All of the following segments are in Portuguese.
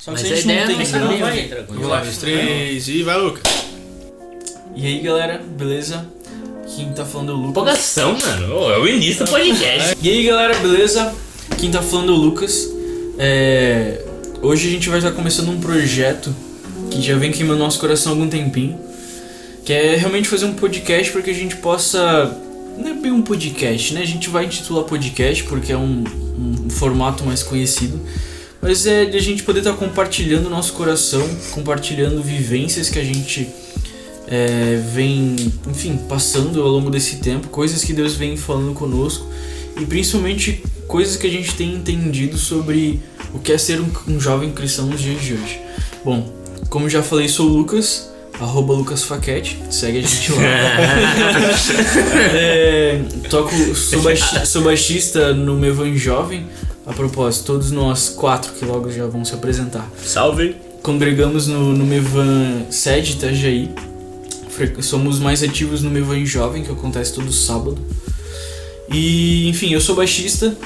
Só que Mas se a gente não tem, não vai. Vamos lá, 3 e vai, Lucas. E aí, galera, beleza? Quem tá falando é o Lucas. Empolgação, mano. É o início do podcast. E aí, galera, beleza? Quem tá falando é o Lucas. Hoje a gente vai estar começando um projeto que já vem queimando nosso coração há algum tempinho, que é realmente fazer um podcast para que a gente possa... Não é bem um podcast, né? A gente vai intitular podcast porque é um formato mais conhecido, mas é de a gente poder estar compartilhando o nosso coração, compartilhando vivências que a gente vem, enfim, passando ao longo desse tempo, coisas que Deus vem falando conosco e principalmente coisas que a gente tem entendido sobre o que é ser um jovem cristão nos dias de hoje. Bom, como já falei, sou o Lucas, @LucasFaquete, segue a gente lá. Sou baixista no Mevan Jovem. A propósito, todos nós 4 que logo já vão se apresentar. Salve! Congregamos no Mevan Sede Itajaí. Somos mais ativos no Mevan Jovem, que acontece todo sábado. E, enfim, eu sou baixista,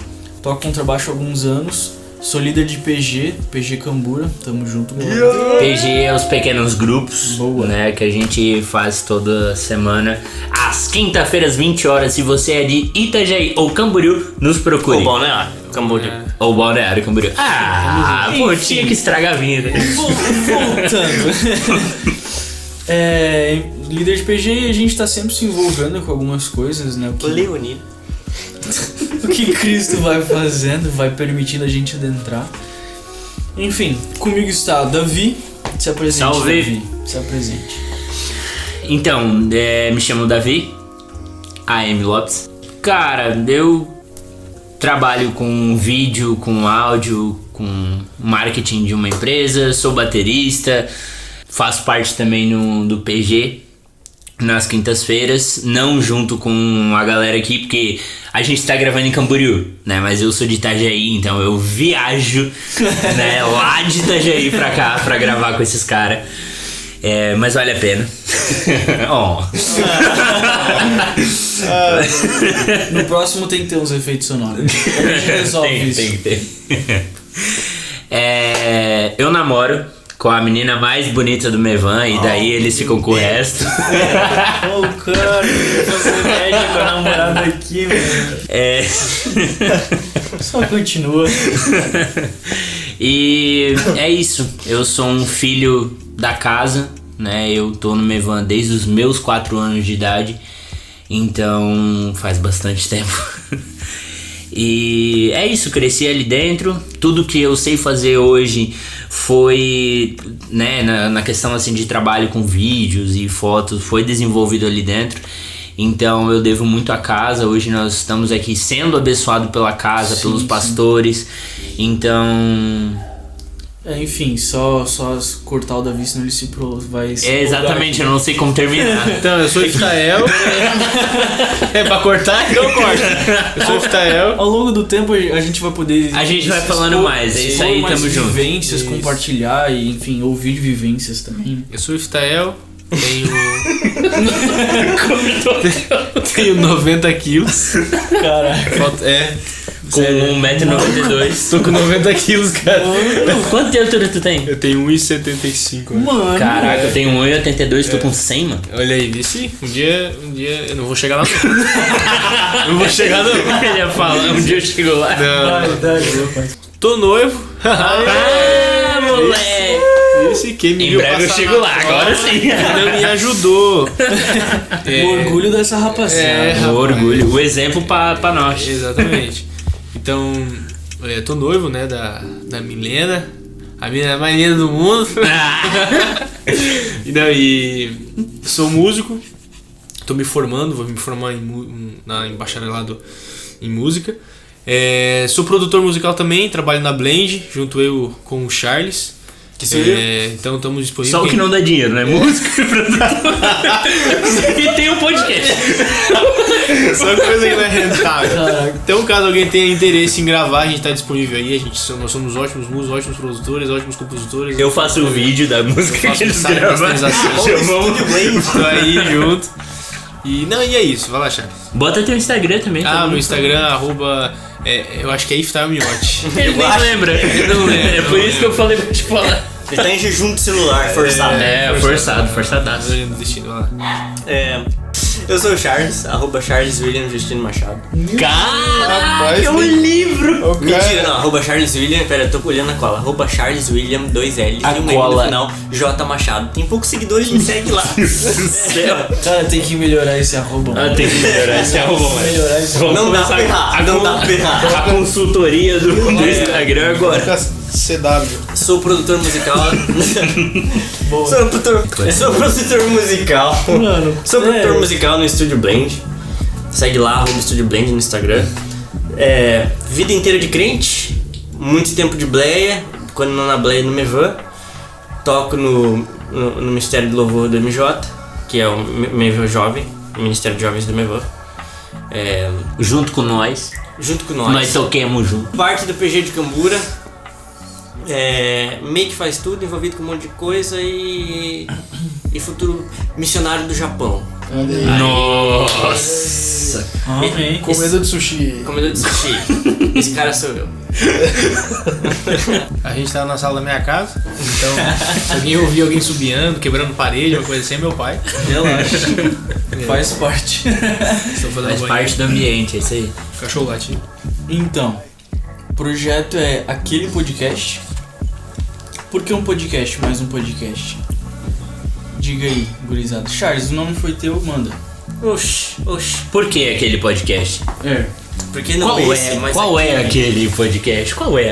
toco contrabaixo há alguns anos. Sou líder de PG Cambura, tamo junto, galera. PG é os pequenos grupos, Boa. né, que a gente faz toda semana, às quinta-feiras, 20 horas. Se você é de Itajaí ou Camboriú, nos procure. Ou Balneário Camboriú. Ou Balneário Camboriú. Pô, tinha que estragar a vida. Voltando. Líder de PG, a gente tá sempre se envolvendo com algumas coisas, né? Leonino. O que Cristo vai fazendo, vai permitindo a gente adentrar. Enfim, comigo está Davi. Se apresente, Salve. Davi. Se apresente. Então, me chamo Davi AM Lopes. Cara, eu trabalho com vídeo, com áudio, com marketing de uma empresa, sou baterista, faço parte também do PG nas quintas-feiras, não junto com a galera aqui, porque a gente tá gravando em Camboriú, né? Mas eu sou de Itajaí, então eu viajo, né, lá de Itajaí pra cá pra gravar com esses caras. Mas vale a pena. No próximo tem que ter uns efeitos sonoros. A gente resolve isso. Tem que ter. Eu namoro com a menina mais bonita do Mevan e daí eles ficam com o resto. Ô, cara, você média com a namorada aqui, mano. Só continua. E é isso. Eu sou um filho da casa, né? Eu tô no Mevan desde os meus 4 anos de idade. Então faz bastante tempo. E é isso, cresci ali dentro. Tudo que eu sei fazer hoje foi, né, na questão assim de trabalho com vídeos e fotos, foi desenvolvido ali dentro. Então eu devo muito à casa. Hoje nós estamos aqui sendo abençoados pela casa, pelos pastores. Então... enfim, só cortar o Davi, senão ele vai se exatamente, eu não sei como terminar. Então, eu sou o Iftael. É pra cortar? Então corta. Eu sou o Iftael. Ao longo do tempo a gente vai poder... A gente vai falando mais, é isso aí, mais tamo junto. vivências, Isso. compartilhar e, enfim, ouvir vivências também. Eu sou o Iftael. Tenho 90 quilos. Caraca. Com 1,92m. Tô com 90 quilos, cara. Quanto de altura tu tem? Eu tenho 1,75. Mano. Caraca, eu tenho 1,82m, tô com 100, mano. Olha aí, vê se um dia eu não vou chegar lá. Não vou chegar não. Ele ia falar, um dia eu chego lá. Tô noivo. Ah, moleque! Esse que me Em viu breve eu passar chego na lá, prova, agora sim. Não me ajudou. O orgulho dessa rapaziada. O orgulho, o exemplo pra nós. Exatamente. Então, tô noivo, né, da Milena. A menina mais linda do mundo. E sou músico. Tô me formando, vou me formar em bacharelado em música. Sou produtor musical também, trabalho na Blend, junto eu com o Charles. Que sou eu. Então estamos disponíveis. Só o que não dá dinheiro, né? Música e produtor. E tem um podcast. Só coisa que não é rentável. Então, caso alguém tenha interesse em gravar, a gente tá disponível aí. Nós somos ótimos músicos, ótimos produtores, ótimos compositores. Eu faço o vídeo da música que eles gravam. Chamamos. Tô aí junto. E é isso, vai lá, Charles. Bota teu Instagram também. Meu Instagram, Eu acho que é Iftar Miotti. Ele nem lembra. É por isso que eu falei pra te falar. Ele tá em jejum de celular, forçado. Forçadaço. Olhando o destino lá. Eu sou o Charles, @Charles William Justino Machado. Caraca, é um livro. O Mentira, cara, não, @Charles William, pera, eu tô olhando a cola. @Charles William, 2 L's A e um M cola. no final, J Machado. Tem poucos seguidores, me segue lá. Cara, tem que melhorar esse arroba. mano. Tem que melhorar esse arroba, Melhorar esse arroba. Não dá pra errar, não dá pra errar. A consultoria do Instagram agora. CW. Sou produtor musical. Sou produtor musical. Sou produtor musical no Estúdio Blend. Segue lá, Estúdio Blend no Instagram. Vida inteira de crente. Muito tempo de bleia. Quando não na bleia, no Mevan. Toco no Ministério de Louvor do MJ, que é o Mevan Jovem, Ministério de Jovens do Mevan. Junto com nós. Junto com nós. Nós toquemos junto. Parte do PG de Cambura. Meio que faz tudo, envolvido com um monte de coisa e futuro missionário do Japão. Nossa. Amém. Comedor de sushi. Comedor de sushi. Esse cara sou eu. A gente tá na sala da minha casa, então se alguém ouvir alguém subiando, quebrando parede, uma coisa assim, é meu pai. Relaxa. Faz parte. Estou fazendo Faz banho. parte do ambiente, é isso aí. Cachorro latindo. Então, o projeto é aquele podcast. Por que um podcast mais um podcast? Diga aí, gurizada. Charles, o nome foi teu, manda. Oxi. Por que aquele podcast? Porque não esse, mas Qual é aquele.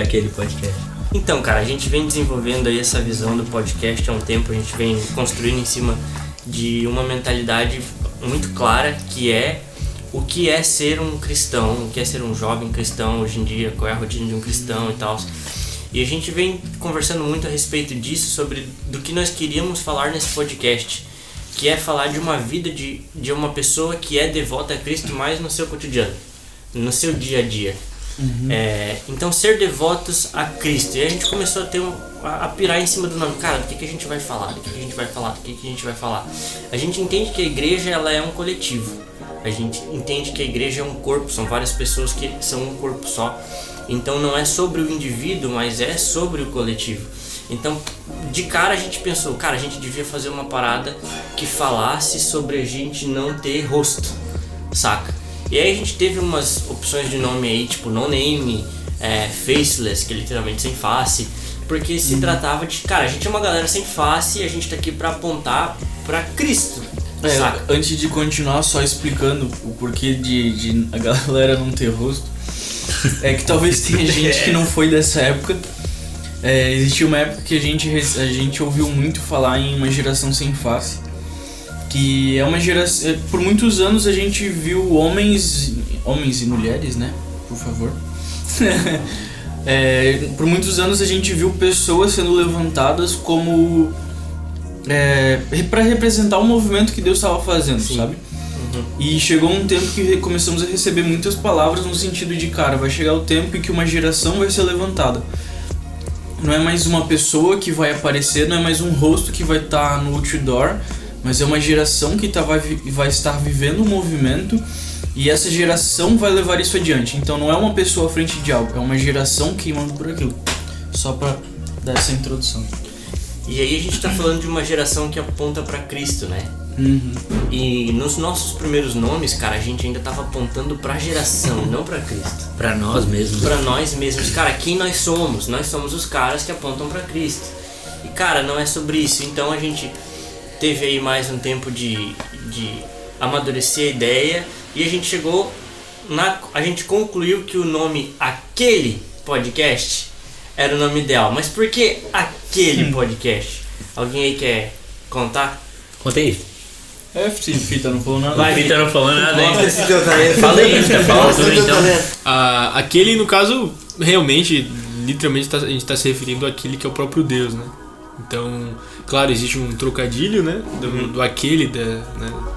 aquele podcast? Então, cara, a gente vem desenvolvendo aí essa visão do podcast há um tempo. A gente vem construindo em cima de uma mentalidade muito clara, que é o que é ser um cristão, o que é ser um jovem cristão hoje em dia, qual é a rotina de um cristão e tal. E a gente vem conversando muito a respeito disso, sobre do que nós queríamos falar nesse podcast, que é falar de uma vida de uma pessoa que é devota a Cristo mais no seu cotidiano, no seu dia a dia. Então, ser devotos a Cristo. E a gente começou a ter a pirar em cima do nome. Cara, do que a gente vai falar? Do que a gente vai falar? Do que a gente vai falar? A gente entende que a igreja ela é um coletivo. A gente entende que a igreja é um corpo, são várias pessoas que são um corpo só. Então não é sobre o indivíduo, mas é sobre o coletivo. Então, de cara a gente pensou, cara, a gente devia fazer uma parada que falasse sobre a gente não ter rosto, saca? E aí a gente teve umas opções de nome aí, tipo No Name, Faceless, que é literalmente sem face, porque se tratava de, cara, a gente é uma galera sem face e a gente tá aqui pra apontar pra Cristo, saca? Antes de continuar só explicando o porquê de a galera não ter rosto, é que talvez tenha gente que não foi dessa época. Existiu uma época que a gente ouviu muito falar em uma geração sem face, que é uma geração. Por muitos anos a gente viu homens e mulheres, né? Por favor. Por muitos anos a gente viu pessoas sendo levantadas como para representar o movimento que Deus estava fazendo, sabe? E chegou um tempo que começamos a receber muitas palavras no sentido de, cara, vai chegar o tempo em que uma geração vai ser levantada. Não é mais uma pessoa que vai aparecer, não é mais um rosto que vai estar no outdoor, mas é uma geração que vai estar vivendo um movimento e essa geração vai levar isso adiante. Então não é uma pessoa à frente de algo, é uma geração queimando por aquilo. Só pra dar essa introdução. E aí a gente tá falando de uma geração que aponta pra Cristo, né? E nos nossos primeiros nomes, cara, a gente ainda tava apontando pra geração, não pra Cristo. Pra nós mesmos. Pra nós mesmos. Cara, quem nós somos? Nós somos os caras que apontam pra Cristo. E cara, não é sobre isso. Então a gente teve aí mais um tempo de amadurecer a ideia e a gente chegou a gente concluiu que o nome Aquele Podcast era o nome ideal. Mas por que Aquele Podcast? Alguém aí quer contar? Conta aí. Fita não falou nada. Vai, Vitor não falou nada ainda. Mostra esse teu talento. Fala aí, Vitor, fala tudo então. Aquele, no caso, realmente, literalmente, a gente tá se referindo àquele que é o próprio Deus, né? Então, claro, existe um trocadilho, né? Do aquele, né?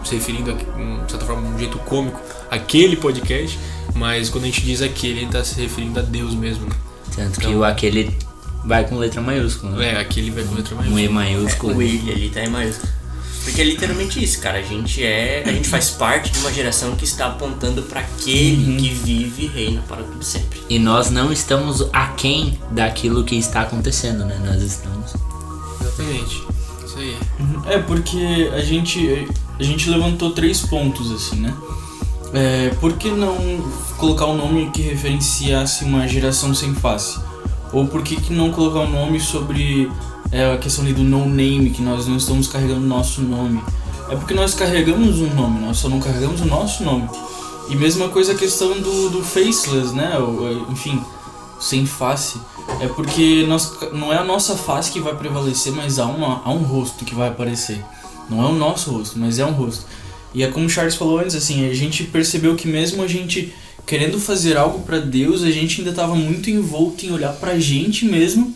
Se referindo, de certa forma, de um jeito cômico, aquele podcast, mas quando a gente diz aquele, a gente tá se referindo a Deus mesmo, né? Tanto que o aquele vai com letra maiúscula, né? Aquele vai com letra Um maiúscula. E maiúsculo. O ele ali tá em maiúsculo. Porque é literalmente isso, cara. A gente faz parte de uma geração que está apontando para aquele que vive e reina para tudo sempre. E nós não estamos aquém daquilo que está acontecendo, né? Nós estamos... Exatamente. Isso aí. É, porque a gente levantou 3 pontos, assim, né? Por que não colocar um nome que referenciasse uma geração sem face? Ou por que não colocar um nome sobre a questão ali do no name, que nós não estamos carregando o nosso nome? É porque nós carregamos um nome, nós só não carregamos o nosso nome. E mesma coisa a questão do faceless, né? Enfim, sem face. É porque não é a nossa face que vai prevalecer, mas há um rosto que vai aparecer. Não é o nosso rosto, mas é um rosto. E é como o Charles falou antes, assim, a gente percebeu que mesmo a gente querendo fazer algo pra Deus, a gente ainda estava muito envolto em olhar pra gente mesmo,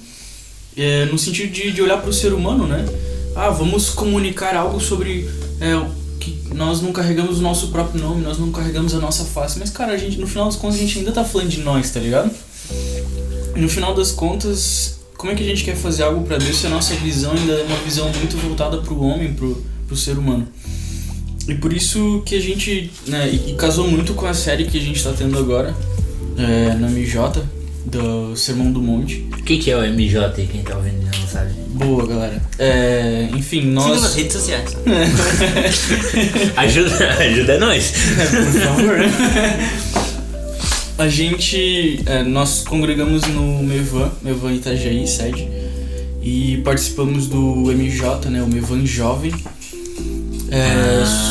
no sentido de olhar pro ser humano, né? Vamos comunicar algo sobre que nós não carregamos o nosso próprio nome, nós não carregamos a nossa face, mas cara, no final das contas a gente ainda tá falando de nós, tá ligado? E no final das contas, como é que a gente quer fazer algo pra Deus se a nossa visão ainda é uma visão muito voltada pro homem, pro ser humano? E por isso que a gente, né, e casou muito com a série que a gente tá tendo agora, na MJ, do Sermão do Monte. O que é o MJ aí, quem tá ouvindo não sabe? Boa, galera. Enfim, nós... Siga nas redes sociais. Ajuda nós. Por favor. Nós congregamos no Mevan Itajaí, sede, e participamos do MJ, né, o Mevan Jovem.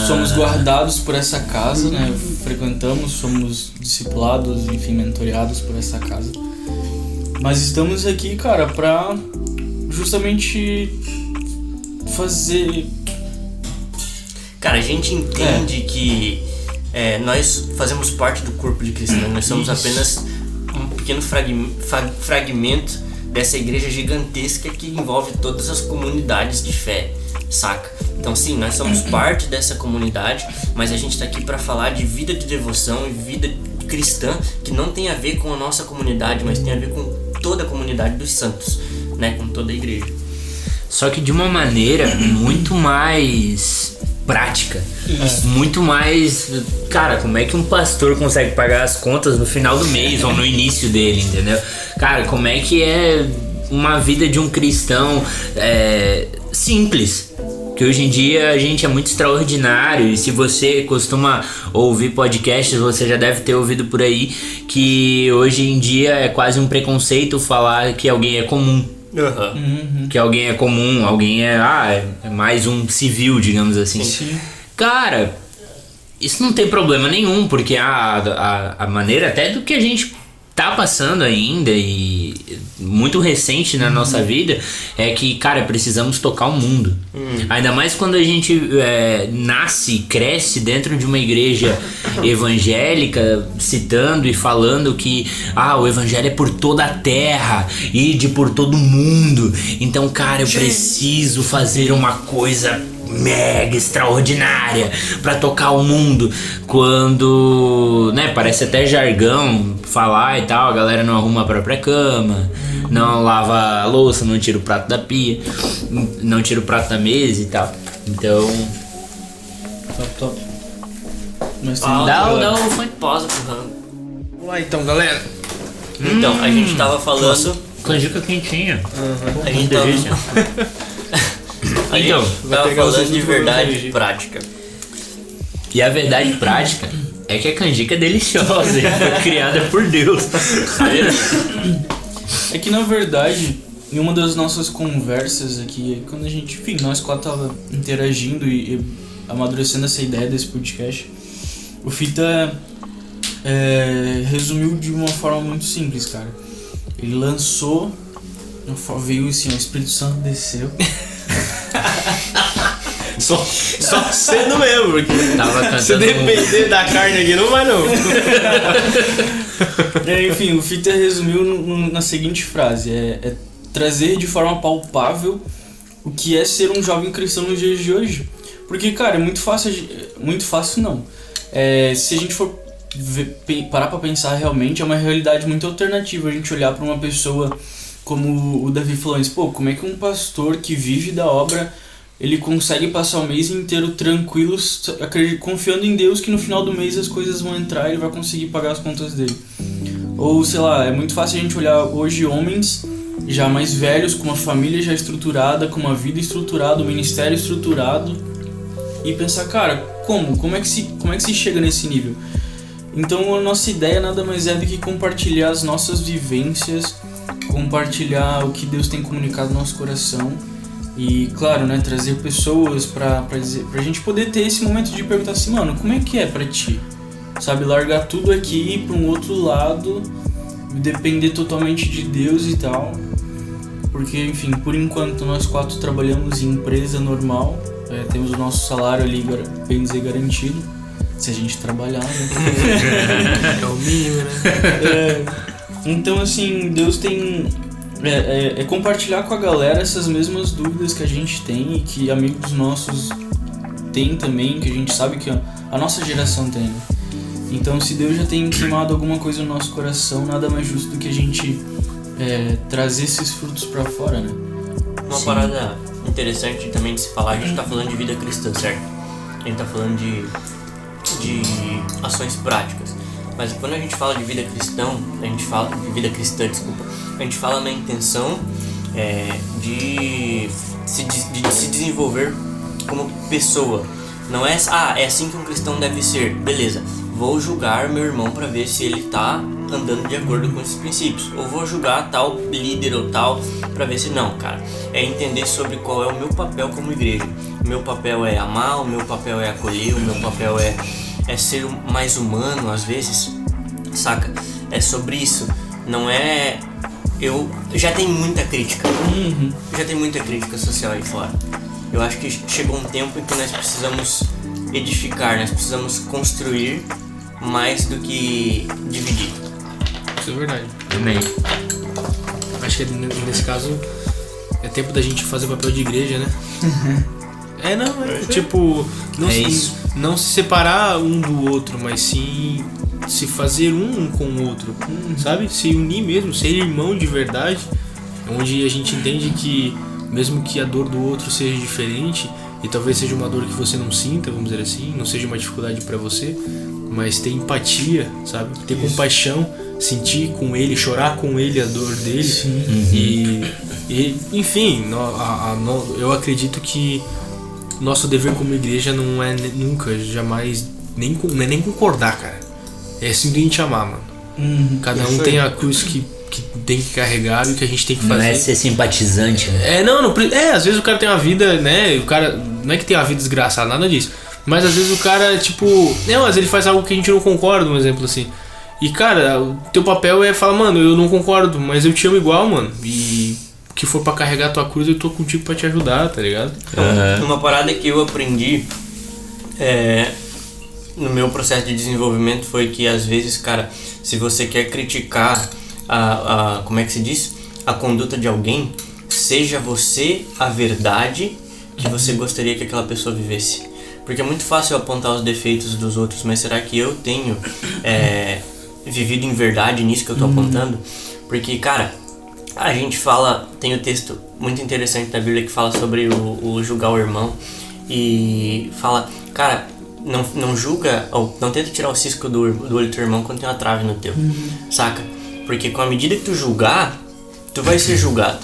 Somos guardados por essa casa, né? Frequentamos, somos discipulados, enfim, mentoreados por essa casa. Mas estamos aqui, cara, pra justamente fazer... Cara, a gente entende que nós fazemos parte do corpo de Cristo, né? Nós somos apenas um pequeno fragmento dessa igreja gigantesca que envolve todas as comunidades de fé, saca? Então sim, nós somos parte dessa comunidade, mas a gente tá aqui para falar de vida de devoção e vida cristã que não tem a ver com a nossa comunidade, mas tem a ver com toda a comunidade dos santos, né? Com toda a igreja. Só que de uma maneira muito mais prática, muito mais... Cara, como é que um pastor consegue pagar as contas no final do mês ou no início dele, entendeu? Cara, como é que é uma vida de um cristão simples? Que hoje em dia a gente é muito extraordinário, e se você costuma ouvir podcasts, você já deve ter ouvido por aí que hoje em dia é quase um preconceito falar que alguém é comum. Que alguém é comum, alguém é mais um civil, digamos assim. Sim. Cara, isso não tem problema nenhum, porque a maneira até do que a gente tá passando ainda, e muito recente na nossa vida, é que, cara, precisamos tocar o mundo. Ainda mais quando a gente nasce, cresce dentro de uma igreja evangélica, citando e falando que o evangelho é por toda a terra e por todo mundo. Então, cara, eu preciso fazer uma coisa mega extraordinária pra tocar o mundo, quando, né, parece até jargão falar e tal, a galera não arruma a própria cama, não lava a louça, não tira o prato da pia, não tira o prato da mesa e tal. Então, Top. Mas tem dá o Foi pausa pro rango. Vamos lá então, galera. Então, a gente tava falando... canjica quentinha. A gente tava... Então, tava pegar os falando de outros verdade canjica. prática. e a verdade prática é que a canjica é deliciosa e foi criada por Deus. É que na verdade, em uma das nossas conversas aqui, quando a gente, enfim, nós quatro tava interagindo e amadurecendo essa ideia desse podcast, o Fita resumiu de uma forma muito simples, cara. Ele lançou, veio assim, o Espírito Santo desceu. Só sendo mesmo, porque Tava cantando se depender da carne aqui não vai não. Enfim, o Fita resumiu na seguinte frase: é trazer de forma palpável o que é ser um jovem cristão nos dias de hoje. Porque, cara, é muito fácil não. Se a gente for parar pra pensar, realmente é uma realidade muito alternativa a gente olhar pra uma pessoa como o Davi falou, como é que um pastor que vive da obra ele consegue passar o mês inteiro tranquilo, confiando em Deus que no final do mês as coisas vão entrar e ele vai conseguir pagar as contas dele. Ou, sei lá, é muito fácil a gente olhar hoje homens já mais velhos, com uma família já estruturada, com uma vida estruturada, um ministério estruturado, e pensar, cara, como é que se chega nesse nível? Então a nossa ideia nada mais é do que compartilhar as nossas vivências, compartilhar o que Deus tem comunicado no nosso coração e, claro, né, trazer pessoas pra gente poder ter esse momento de perguntar assim, mano, como é que é pra ti? Sabe, largar tudo aqui e ir pra um outro lado, depender totalmente de Deus e tal. Porque, enfim, por enquanto nós 4 trabalhamos em empresa normal, temos o nosso salário ali, bem dizer, garantido, se a gente trabalhar, né? É o mínimo, né? Então, assim, Deus tem... compartilhar com a galera essas mesmas dúvidas que a gente tem e que amigos nossos têm também, que a gente sabe que a nossa geração tem, né? Então, se Deus já tem queimado alguma coisa no nosso coração, nada mais justo do que a gente trazer esses frutos pra fora, né? Uma parada interessante também de se falar, a gente tá falando de vida cristã, certo? A gente tá falando de ações práticas. Mas quando a gente fala de vida cristã, a gente fala na intenção de se desenvolver como pessoa. Não é assim que um cristão deve ser. Beleza, vou julgar meu irmão para ver se ele tá andando de acordo com esses princípios. Ou vou julgar tal líder ou tal para ver se não, cara. É entender sobre qual é o meu papel como igreja. O meu papel é amar, o meu papel é acolher, o meu papel é ser mais humano às vezes, saca? É sobre isso. Não é... Já tem muita crítica. Já tem muita crítica social aí fora. Eu acho que chegou um tempo em que nós precisamos edificar, nós precisamos construir mais do que dividir. Isso é verdade. Também. Acho que nesse caso é tempo da gente fazer o papel de igreja, né? Tipo, não se separar um do outro, mas sim se fazer um com o outro, sabe? Se unir mesmo, ser irmão de verdade, onde a gente entende que mesmo que a dor do outro seja diferente e talvez seja uma dor que você não sinta, vamos dizer assim, não seja uma dificuldade pra você, mas ter empatia, sabe? Ter compaixão, sentir com ele, chorar com ele a dor dele. E enfim, eu acredito que nosso dever como igreja não é nunca, jamais, não é nem concordar, cara. É simplesmente amar, mano. Cada um tem a cruz que tem que carregar e o que a gente tem que fazer. Não é ser simpatizante, né? Às vezes o cara tem uma vida, né? O cara não é que tem uma vida desgraçada, nada disso. Mas às vezes o cara, tipo, às vezes ele faz algo que a gente não concorda, um exemplo assim. E cara, o teu papel é falar, mano, eu não concordo, mas eu te amo igual, mano. E o que for pra carregar a tua cruz, eu tô contigo pra te ajudar, tá ligado? Uma parada que eu aprendi no meu processo de desenvolvimento foi que às vezes, cara, se você quer criticar como é que se diz? A conduta de alguém, seja você a verdade que você gostaria que aquela pessoa vivesse. Porque é muito fácil eu apontar os defeitos dos outros, mas será que eu tenho vivido em verdade nisso que eu tô apontando? Porque, cara, a gente fala, tem um texto muito interessante da Bíblia que fala sobre o julgar o irmão e fala, cara, não julga, ou não tenta tirar o cisco do olho do teu irmão quando tem uma trave no teu, saca? Porque com a medida que tu julgar, tu vai ser julgado.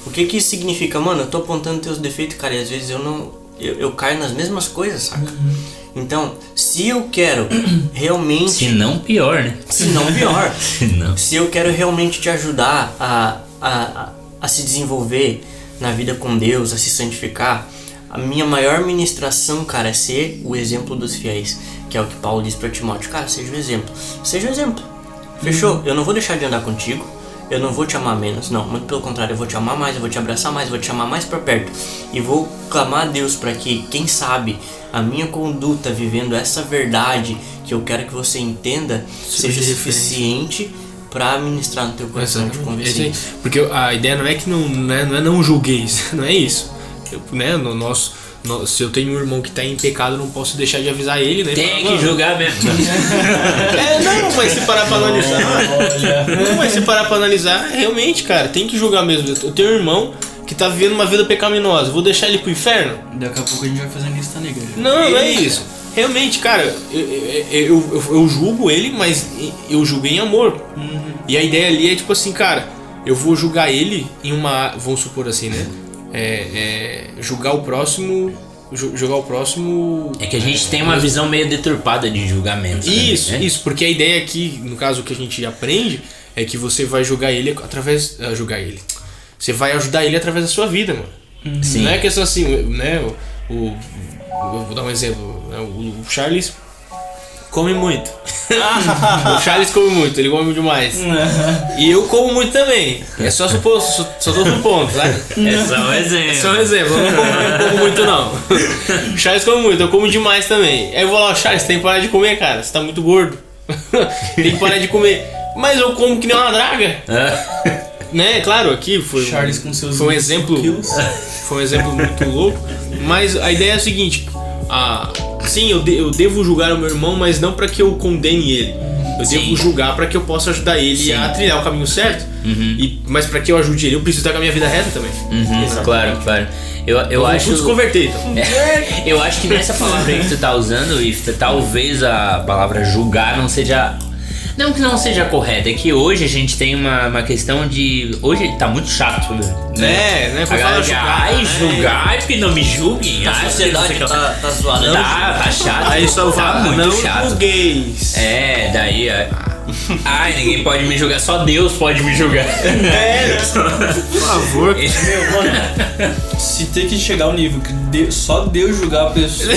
O que isso significa? Mano, eu tô apontando teus defeitos, cara, e às vezes eu caio nas mesmas coisas, saca? Então, se eu quero realmente... Se não pior, né? Se não pior. Não. Se eu quero realmente te ajudar a se desenvolver na vida com Deus, a se santificar, a minha maior ministração, cara, é ser o exemplo dos fiéis, que é o que Paulo diz pra Timóteo. Cara, seja o exemplo. Seja o exemplo. Fechou? Eu não vou deixar de andar contigo, eu não vou te amar menos, não, muito pelo contrário, eu vou te amar mais, eu vou te abraçar mais, eu vou te chamar mais pra perto e vou clamar a Deus pra que, quem sabe, a minha conduta vivendo essa verdade que eu quero que você entenda seja suficiente pra ministrar no teu coração, te convencer. Porque a ideia não é que não julgueis, não é isso. Se eu tenho um irmão que tá em pecado, eu não posso deixar de avisar ele, né? Tem que julgar mesmo. Mas se parar pra analisar. Realmente, cara, tem que julgar mesmo. Eu tenho um irmão que tá vivendo uma vida pecaminosa, eu vou deixar ele pro inferno? Daqui a pouco a gente vai fazer lista negra. Não é isso. Realmente, cara, eu julgo ele, mas eu julgo em amor. E a ideia ali é tipo assim, cara, eu vou julgar ele em uma... Vamos supor assim, né? Julgar o próximo... É que a gente tem uma visão meio deturpada de julgamento. Isso, né? isso, porque a ideia aqui, no caso que a gente aprende, é que você vai julgar ele através... Você vai ajudar ele através da sua vida, mano. Sim. Não é questão assim, né? Eu vou dar um exemplo. Né? O Charles come muito. O Charles come muito, ele come demais. E eu como muito também. É só suposto, só tô supondo, sabe? É só um exemplo. É só um exemplo, eu não como muito não. O Charles come muito, eu como demais também. Aí eu vou lá, Charles, tem que parar de comer, cara. Você tá muito gordo. Tem que parar de comer. Mas eu como que nem uma draga. Né, claro, aqui foi Charles com seus foi um exemplo, quilos. foi um exemplo muito louco, mas a ideia é a seguinte: sim, eu devo julgar o meu irmão, mas não para que eu condene ele. Eu devo julgar para que eu possa ajudar ele a trilhar o caminho certo. Mas para que eu ajude ele, eu preciso estar com a minha vida reta também. Claro. Eu acho. Vou desconverter, então. Eu acho que nessa palavra aí que você tá usando, Ifta, talvez a palavra julgar não seja. Não que não seja correta, é que hoje a gente tem uma questão de... Hoje tá muito chato, né? Né? A galera julgar, porque não me julguem. A sociedade tá zoada. Tá chato. Aí só tá fala, muito não chato. julgueis. Daí... Ai, ninguém pode me julgar, só Deus pode me julgar. Por favor. Se tem que chegar ao nível que só Deus julgar a pessoa,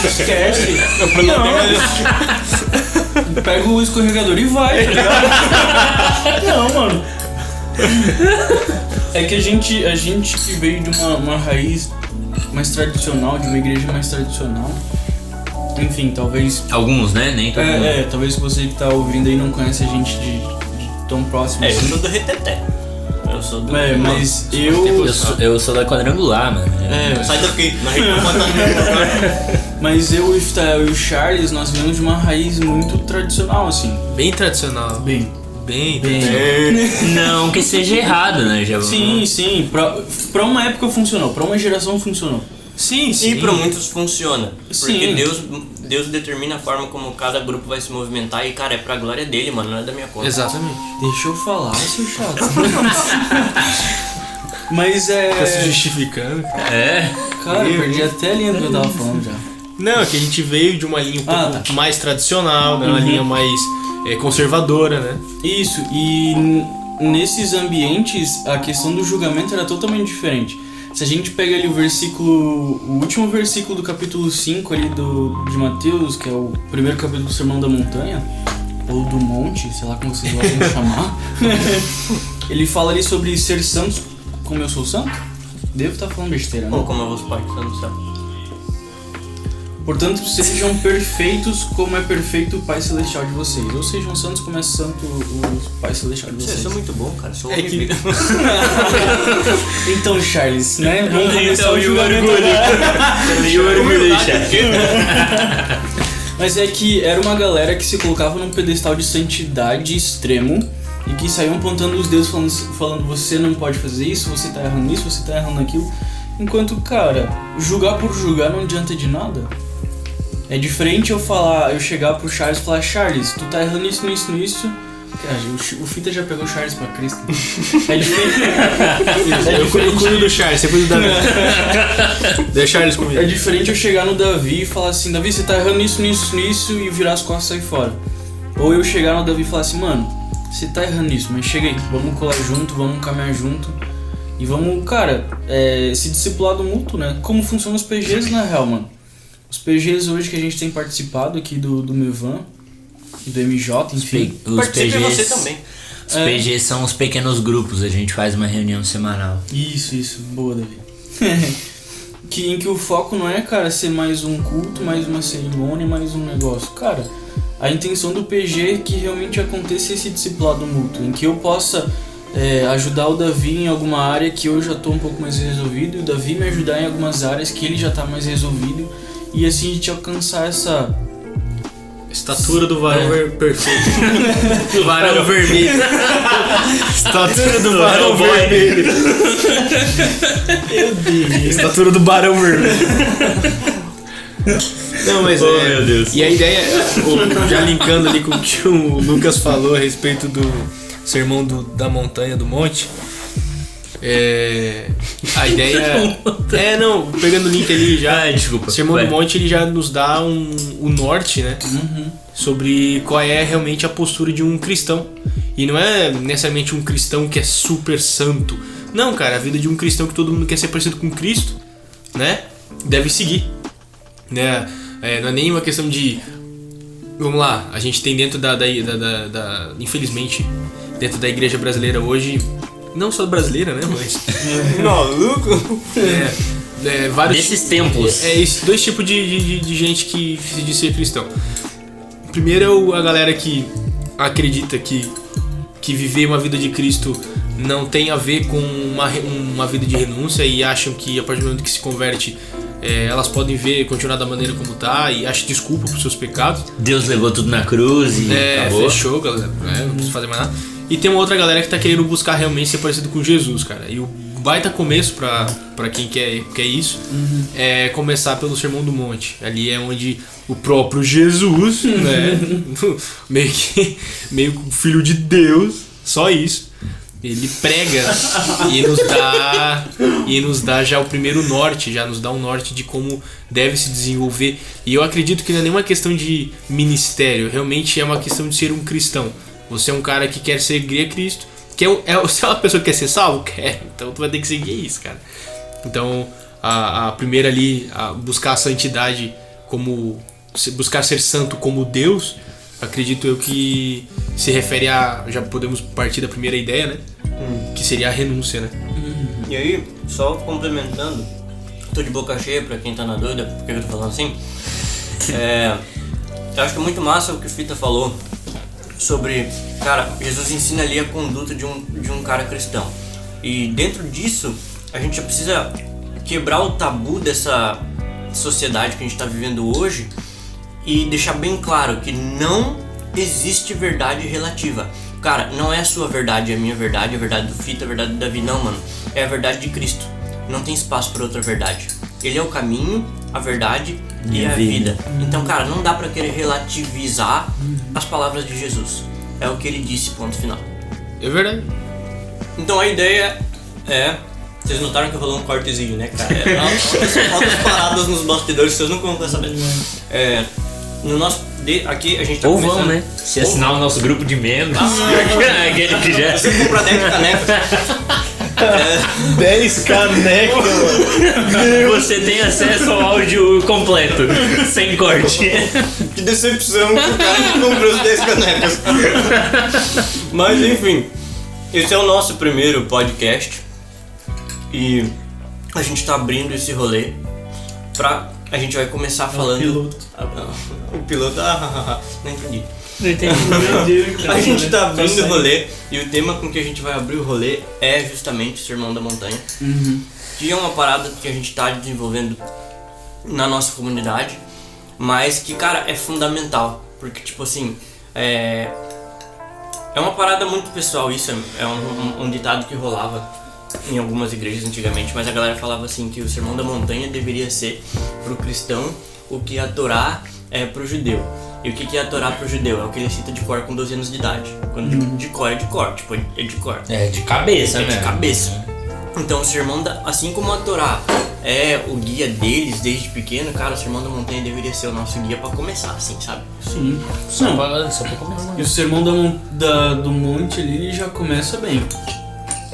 esquece. Pega o escorregador e vai, tá ligado? Não, mano. É que a gente que veio de uma raiz mais tradicional, de uma igreja mais tradicional. Enfim, talvez... Alguns, né? Nem todo mundo. Talvez você que tá ouvindo aí não conhece a gente de tão próximo Eu assim. sou do Reteté. Eu sou do... Mas Eu sou da quadrangular, mano. Sai daqui, na rede. Mas eu, o Iftael e o Charles, nós viemos de uma raiz muito tradicional, assim. Bem tradicional. Bem. Não que seja errado, né? Sim. Pra uma época funcionou, pra uma geração funcionou. Sim. E pra muitos funciona. Porque Sim. Deus determina a forma como cada grupo vai se movimentar e, cara, é pra glória dele, mano, não é da minha conta. Exatamente. Deixa eu falar, seu chato. Mas Tá se justificando. Cara, eu perdi até a linha do que eu tava falando já. Não, é que a gente veio de uma linha um pouco mais tradicional, né? Uma linha mais conservadora, né? Isso, e nesses ambientes a questão do julgamento era totalmente diferente. Se a gente pega ali o último versículo do capítulo 5 ali de Mateus, que é o primeiro capítulo do Sermão da Montanha, ou do Monte, sei lá como vocês gostam de chamar, ele fala ali sobre ser santos como eu sou santo. Devo estar falando besteira, né? Ou como é o vosso Pai que está no céu. Portanto, sejam perfeitos como é perfeito o Pai Celestial de vocês. Ou sejam santos como é santo o Pai Celestial de vocês. Você é muito bom, cara. Sou Então, Charles, né? Vamos começar Então, o julgamento agora. Mas é que era uma galera que se colocava num pedestal de santidade extremo e que saíam apontando os dedos falando você não pode fazer isso, você tá errando nisso, você tá errando naquilo. Enquanto, cara, julgar por julgar não adianta de nada. É diferente eu chegar pro Charles e falar, Charles, tu tá errando isso. Cara, o Fita já pegou o Charles pra Cristo. É diferente. Eu cuido do Charles, você cuida da Davi. Deixa Charles comigo. É diferente eu chegar no Davi e falar assim, Davi, você tá errando nisso, e virar as costas e sair fora. Ou eu chegar no Davi e falar assim, mano, você tá errando nisso, mas chega aí, vamos colar junto, vamos caminhar junto. E vamos, cara, se discipular do mútuo, né? Como funcionam os PGs na real, mano. Os PGs hoje que a gente tem participado aqui do Mevan, do MJ, enfim. Participe você também. Os PGs são os pequenos grupos, a gente faz uma reunião semanal. Isso, boa, Davi. Em que o foco não é, cara, ser mais um culto, mais uma cerimônia, mais um negócio. Cara, a intenção do PG é que realmente aconteça esse discipulado mútuo, em que eu possa ajudar o Davi em alguma área que eu já tô um pouco mais resolvido, e o Davi me ajudar em algumas áreas que ele já tá mais resolvido, e assim a gente alcançar Estatura do varão perfeito. Do varão vermelho. Estatura do varão vermelho. Meu Deus. Estatura do barão vermelho. Não, mas meu Deus. E a ideia, já linkando ali com o que o Lucas falou a respeito do sermão da montanha, do monte. A ideia. Pegando o link ali já. Desculpa. O sermão do monte ele já nos dá o norte, né? Sobre qual é realmente a postura de um cristão. E não é necessariamente um cristão que é super santo. Não, cara, a vida de um cristão que todo mundo quer ser parecido com Cristo, né? Deve seguir. Né? Não é nem uma questão de. Vamos lá, a gente tem dentro da infelizmente, dentro da igreja brasileira hoje. Não só brasileira, né? Mas. Maluco? Vários. Desses tempos. Dois tipos de gente que se diz ser cristão. Primeiro é a galera que acredita que viver uma vida de Cristo não tem a ver com uma vida de renúncia e acham que a partir do momento que se converte, elas podem continuar da maneira como tá e acham desculpa por seus pecados. Deus levou tudo na cruz e acabou. Fechou, galera. Não precisa fazer mais nada. E tem uma outra galera que tá querendo buscar realmente ser parecido com Jesus, cara. E o baita começo pra quem quer isso é começar pelo Sermão do Monte. Ali é onde o próprio Jesus, né? meio filho de Deus, só isso. Ele prega e nos dá já o primeiro norte, já nos dá um norte de como deve se desenvolver. E eu acredito que não é nenhuma questão de ministério, realmente é uma questão de ser um cristão. Você é um cara que quer seguir a Cristo. Você é uma pessoa que quer ser salvo? Quer. Então tu vai ter que seguir isso, cara. Então a primeira ali, buscar a santidade buscar ser santo como Deus, acredito eu que se refere já podemos partir da primeira ideia, né? Que seria a renúncia, né? E aí, só complementando, tô de boca cheia pra quem tá na dúvida, por que eu tô falando assim? Eu acho que é muito massa o que o Fita falou sobre, cara, Jesus ensina ali a conduta de um cara cristão. E dentro disso, a gente já precisa quebrar o tabu dessa sociedade que a gente tá vivendo hoje e deixar bem claro que não existe verdade relativa. Cara, não é a sua verdade, é a minha verdade, a verdade do Fita, a verdade do Davi, não, mano. É a verdade de Cristo. Não tem espaço para outra verdade. Ele é o caminho, a verdade e a vida. Então, cara, não dá pra querer relativizar as palavras de Jesus. É o que ele disse, ponto final. É verdade. Então a ideia é... Vocês notaram que rolou um cortezinho, né, cara? Altas paradas nos bastidores, vocês nunca vão saber. No nosso... Aqui a gente tá começando... vão, né? Se assinar o nosso grupo de membros. Aquele que já... Você compra 10 canecas. 10 canecas, mano. Você tem acesso ao áudio completo, sem corte. Que decepção que o cara que comprou as 10 canecas. Mas enfim, esse é o nosso primeiro podcast. E a gente tá abrindo esse rolê a gente vai começar falando... O piloto, não entendi. Não entendi. A gente tá abrindo o rolê e o tema com que a gente vai abrir o rolê é justamente o Sermão da Montanha. Que é uma parada que a gente tá desenvolvendo na nossa comunidade, mas que, cara, é fundamental. Porque, tipo assim, é uma parada muito pessoal isso, é um ditado que rolava em algumas igrejas antigamente, mas a galera falava assim que o Sermão da Montanha deveria ser pro cristão o que a Torá é pro judeu. E o que é a Torá pro judeu? É o que ele cita de cor com 12 anos de idade. Quando de cor é de cor, tipo, é de cor. É de cabeça, né? É de cabeça. Então o Sermão assim como a Torá é o guia deles desde pequeno, cara, o Sermão da Montanha deveria ser o nosso guia pra começar, assim, sabe? Sim. Só pra começar. E o Sermão do Monte ali ele já começa bem.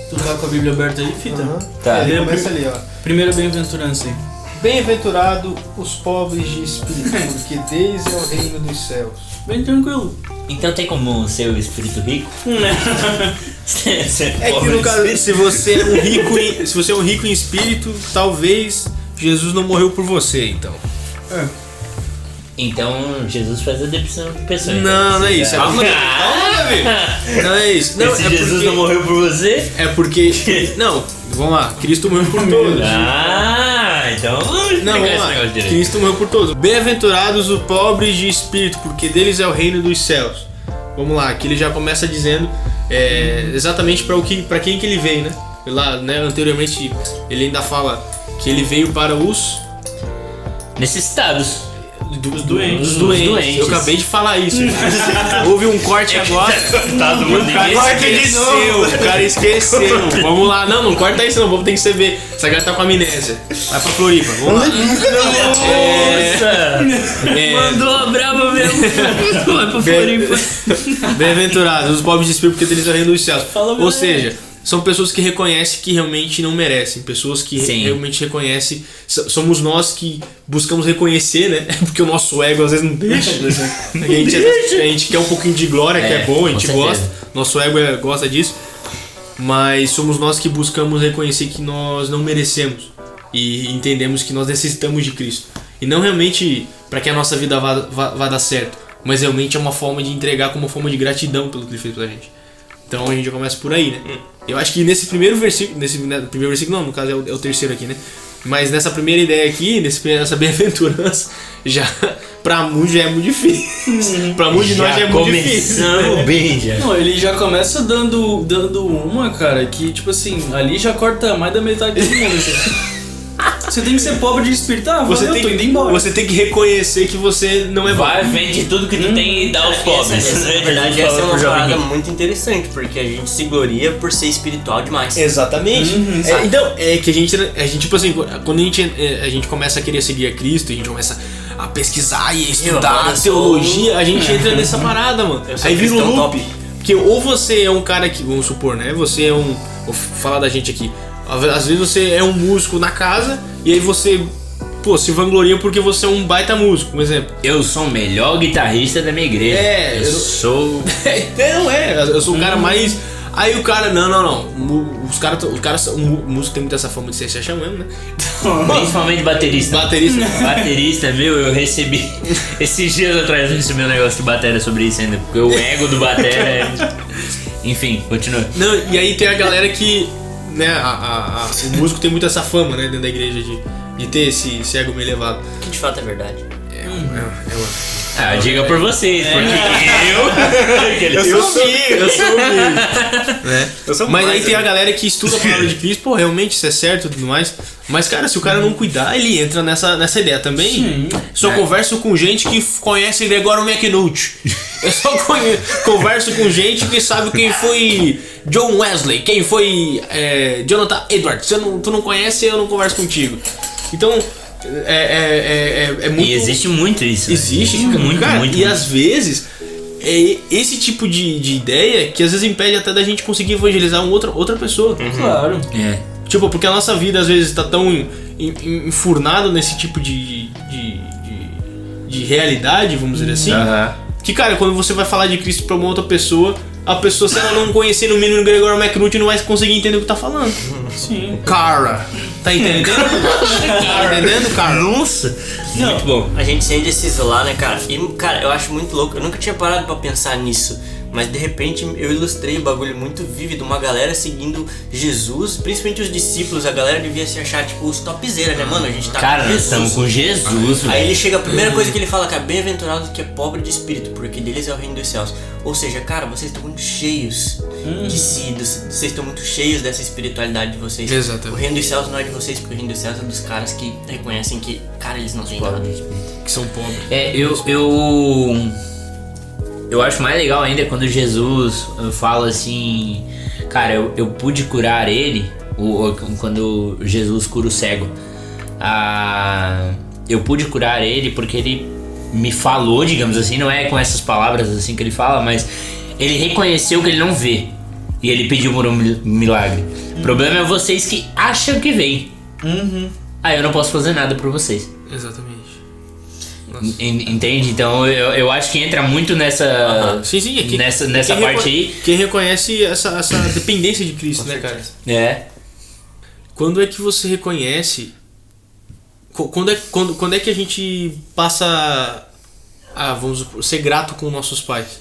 Tu tá com a Bíblia aberta aí, Fita? Tá. Ele começa ali, ó. Primeira bem-aventurança aí. Bem-aventurado os pobres de espírito, porque deles é o reino dos céus. Bem tranquilo. Então tem como ser o espírito rico? É que no caso, se você é um rico em espírito, talvez Jesus não morreu por você, então. Então Jesus faz a depressão de pessoas. Não é isso. Calma, não é isso. Não, se Jesus não morreu por você? É porque... Não, vamos lá. Cristo morreu por todos. então vamos explicar Não, vamos esse lá. negócio direito. Cristo morreu por todos. Bem-aventurados os pobres de espírito, porque deles é o reino dos céus. Vamos lá, aqui ele já começa dizendo exatamente para quem que ele veio, né? Lá, né? Anteriormente ele ainda fala que ele veio para os Necessitados. doentes. Os doentes. Eu acabei de falar isso. Houve um corte agora. O cara esqueceu. Vamos lá. Não corta isso não. Vamos ter que você ver. Essa galera tá com amnésia. Vai pra Floripa. Vamos lá. Mandou a brava mesmo. Vai pro Floripa. Bem-aventurados os pobres de espírito, porque eles é o reino dos céus. Fala Ou verdade. seja, são pessoas que reconhecem que realmente não merecem. Pessoas que Sim. realmente reconhecem. Somos nós que buscamos reconhecer, né? Porque o nosso ego às vezes não deixa. A gente quer um pouquinho de glória, que é bom, a gente com certeza. gosta. Nosso ego gosta disso. Mas somos nós que buscamos reconhecer que nós não merecemos. E entendemos que nós necessitamos de Cristo. E não realmente para que a nossa vida vá dar certo. Mas realmente é uma forma de entregar como forma de gratidão pelo que ele fez pela gente. Então a gente já começa por aí, né? Eu acho que nesse primeiro versículo, primeiro versículo não, no caso é o terceiro aqui, né? Mas nessa primeira ideia aqui, nessa bem-aventurança, já pra muitos já é muito difícil. Pra muitos de nós já é muito difícil. Começamos bem, já. Não, ele já começa dando uma, cara, que tipo assim, ali já corta mais da metade do mundo. Assim. Você tem que ser pobre de espírito, Você tô tem, indo embora. você tem que reconhecer que você não é bom. Vai, vende tudo que tu tem e dá aos pobres. Na verdade, essa é uma parada muito interessante, porque a gente se gloria por ser espiritual demais. Exatamente. Então, é que a gente, tipo assim, quando a gente começa a querer seguir a Cristo, a gente começa a pesquisar e estudar teologia, a gente entra nessa parada, mano. Aí vira um loop. Porque ou você é um cara que, vamos supor, né? Você é um. Vou falar da gente aqui. Às vezes você é um músico na casa e aí você, se vangloria porque você é um baita músico, um exemplo. Eu sou o melhor guitarrista da minha igreja. Eu sou. Eu sou o cara mais. Aí o cara, não. Os caras, o músico tem muito essa fama de ser se achando mesmo, né? Principalmente baterista. Baterista, meu, eu recebi. Esses dias atrás eu recebi um negócio de bateria sobre isso ainda. Porque o ego do batera é. Enfim, continua. Não, e aí tem a galera que. Né, o músico tem muito essa fama, né, dentro da igreja de ter esse ego meio elevado. Que de fato é verdade. Diga por vocês, porque Eu sou humilde. Né? Mas aí tem a galera que estuda a palavra de Cristo, realmente isso é certo e tudo mais. Mas, cara, se o cara não cuidar, ele entra nessa ideia também. Sim. Só converso com gente que conhece Gregório McNulty. Eu só converso com gente que sabe quem foi John Wesley, quem foi Jonathan Edwards. Tu não conhece, eu não converso contigo. Então, é muito... E existe muito isso. Existe, muito, cara, muito. E às vezes é esse tipo de ideia que às vezes impede até da gente conseguir evangelizar outra pessoa. Claro. Tipo, porque a nossa vida às vezes tá tão enfurnado nesse tipo de realidade, vamos dizer assim, que, cara, quando você vai falar de Cristo pra uma outra pessoa, a pessoa, se ela não conhecer no mínimo Gregório McNulty, não vai conseguir entender o que tá falando. Sim. Cara, tá entendendo? Tá entendendo, cara? Nossa, muito bom. A gente sente se isolar, né, cara? E, cara, eu acho muito louco. Eu nunca tinha parado pra pensar nisso. Mas de repente eu ilustrei o bagulho muito vívido, uma galera seguindo Jesus, principalmente os discípulos, a galera devia se achar tipo os topzera, né, mano? A gente tá Cara, com nós Jesus. estamos com Jesus, Aí velho. ele chega, a primeira coisa que ele fala, cara, bem-aventurado que é pobre de espírito, porque deles é o reino dos céus. Ou seja, cara, vocês estão muito cheios de si, vocês estão muito cheios dessa espiritualidade de vocês. Exatamente. O reino dos céus não é de vocês, porque o reino dos céus é dos caras que reconhecem que, cara, eles não têm nada. Que são pobres. Eu acho mais legal ainda quando Jesus fala assim, cara, eu pude curar ele, quando Jesus cura o cego. Eu pude curar ele porque ele me falou, digamos assim, não é com essas palavras assim que ele fala, mas ele reconheceu que ele não vê e ele pediu por um milagre. O problema é vocês que acham que vem. Eu não posso fazer nada por vocês. Exatamente. Entende? Então eu acho que entra muito nessa Sim, aqui, nessa parte aí. Quem reconhece essa dependência de Cristo, né, cara? Quando é que você reconhece? Quando é que a gente passa a, vamos supor, ser grato com nossos pais?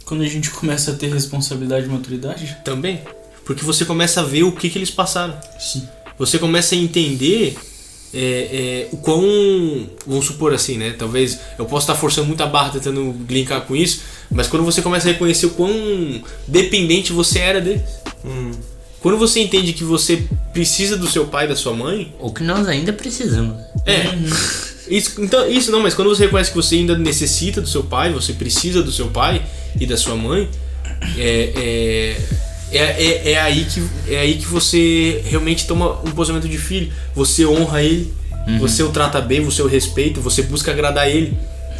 Quando a gente começa a ter responsabilidade e maturidade? Também. Porque você começa a ver o que eles passaram. Sim. você começa a entender o quão, vamos supor assim, né? Talvez eu possa estar forçando muito a barra tentando linkar com isso, mas quando você começa a reconhecer o quão dependente você era deles. Quando você entende que você precisa do seu pai e da sua mãe... O que nós ainda precisamos. Isso não, mas quando você reconhece que você ainda necessita do seu pai, você precisa do seu pai e da sua mãe, é aí que você realmente toma um posicionamento de filho. Você honra ele, você o trata bem, você o respeita, você busca agradar ele.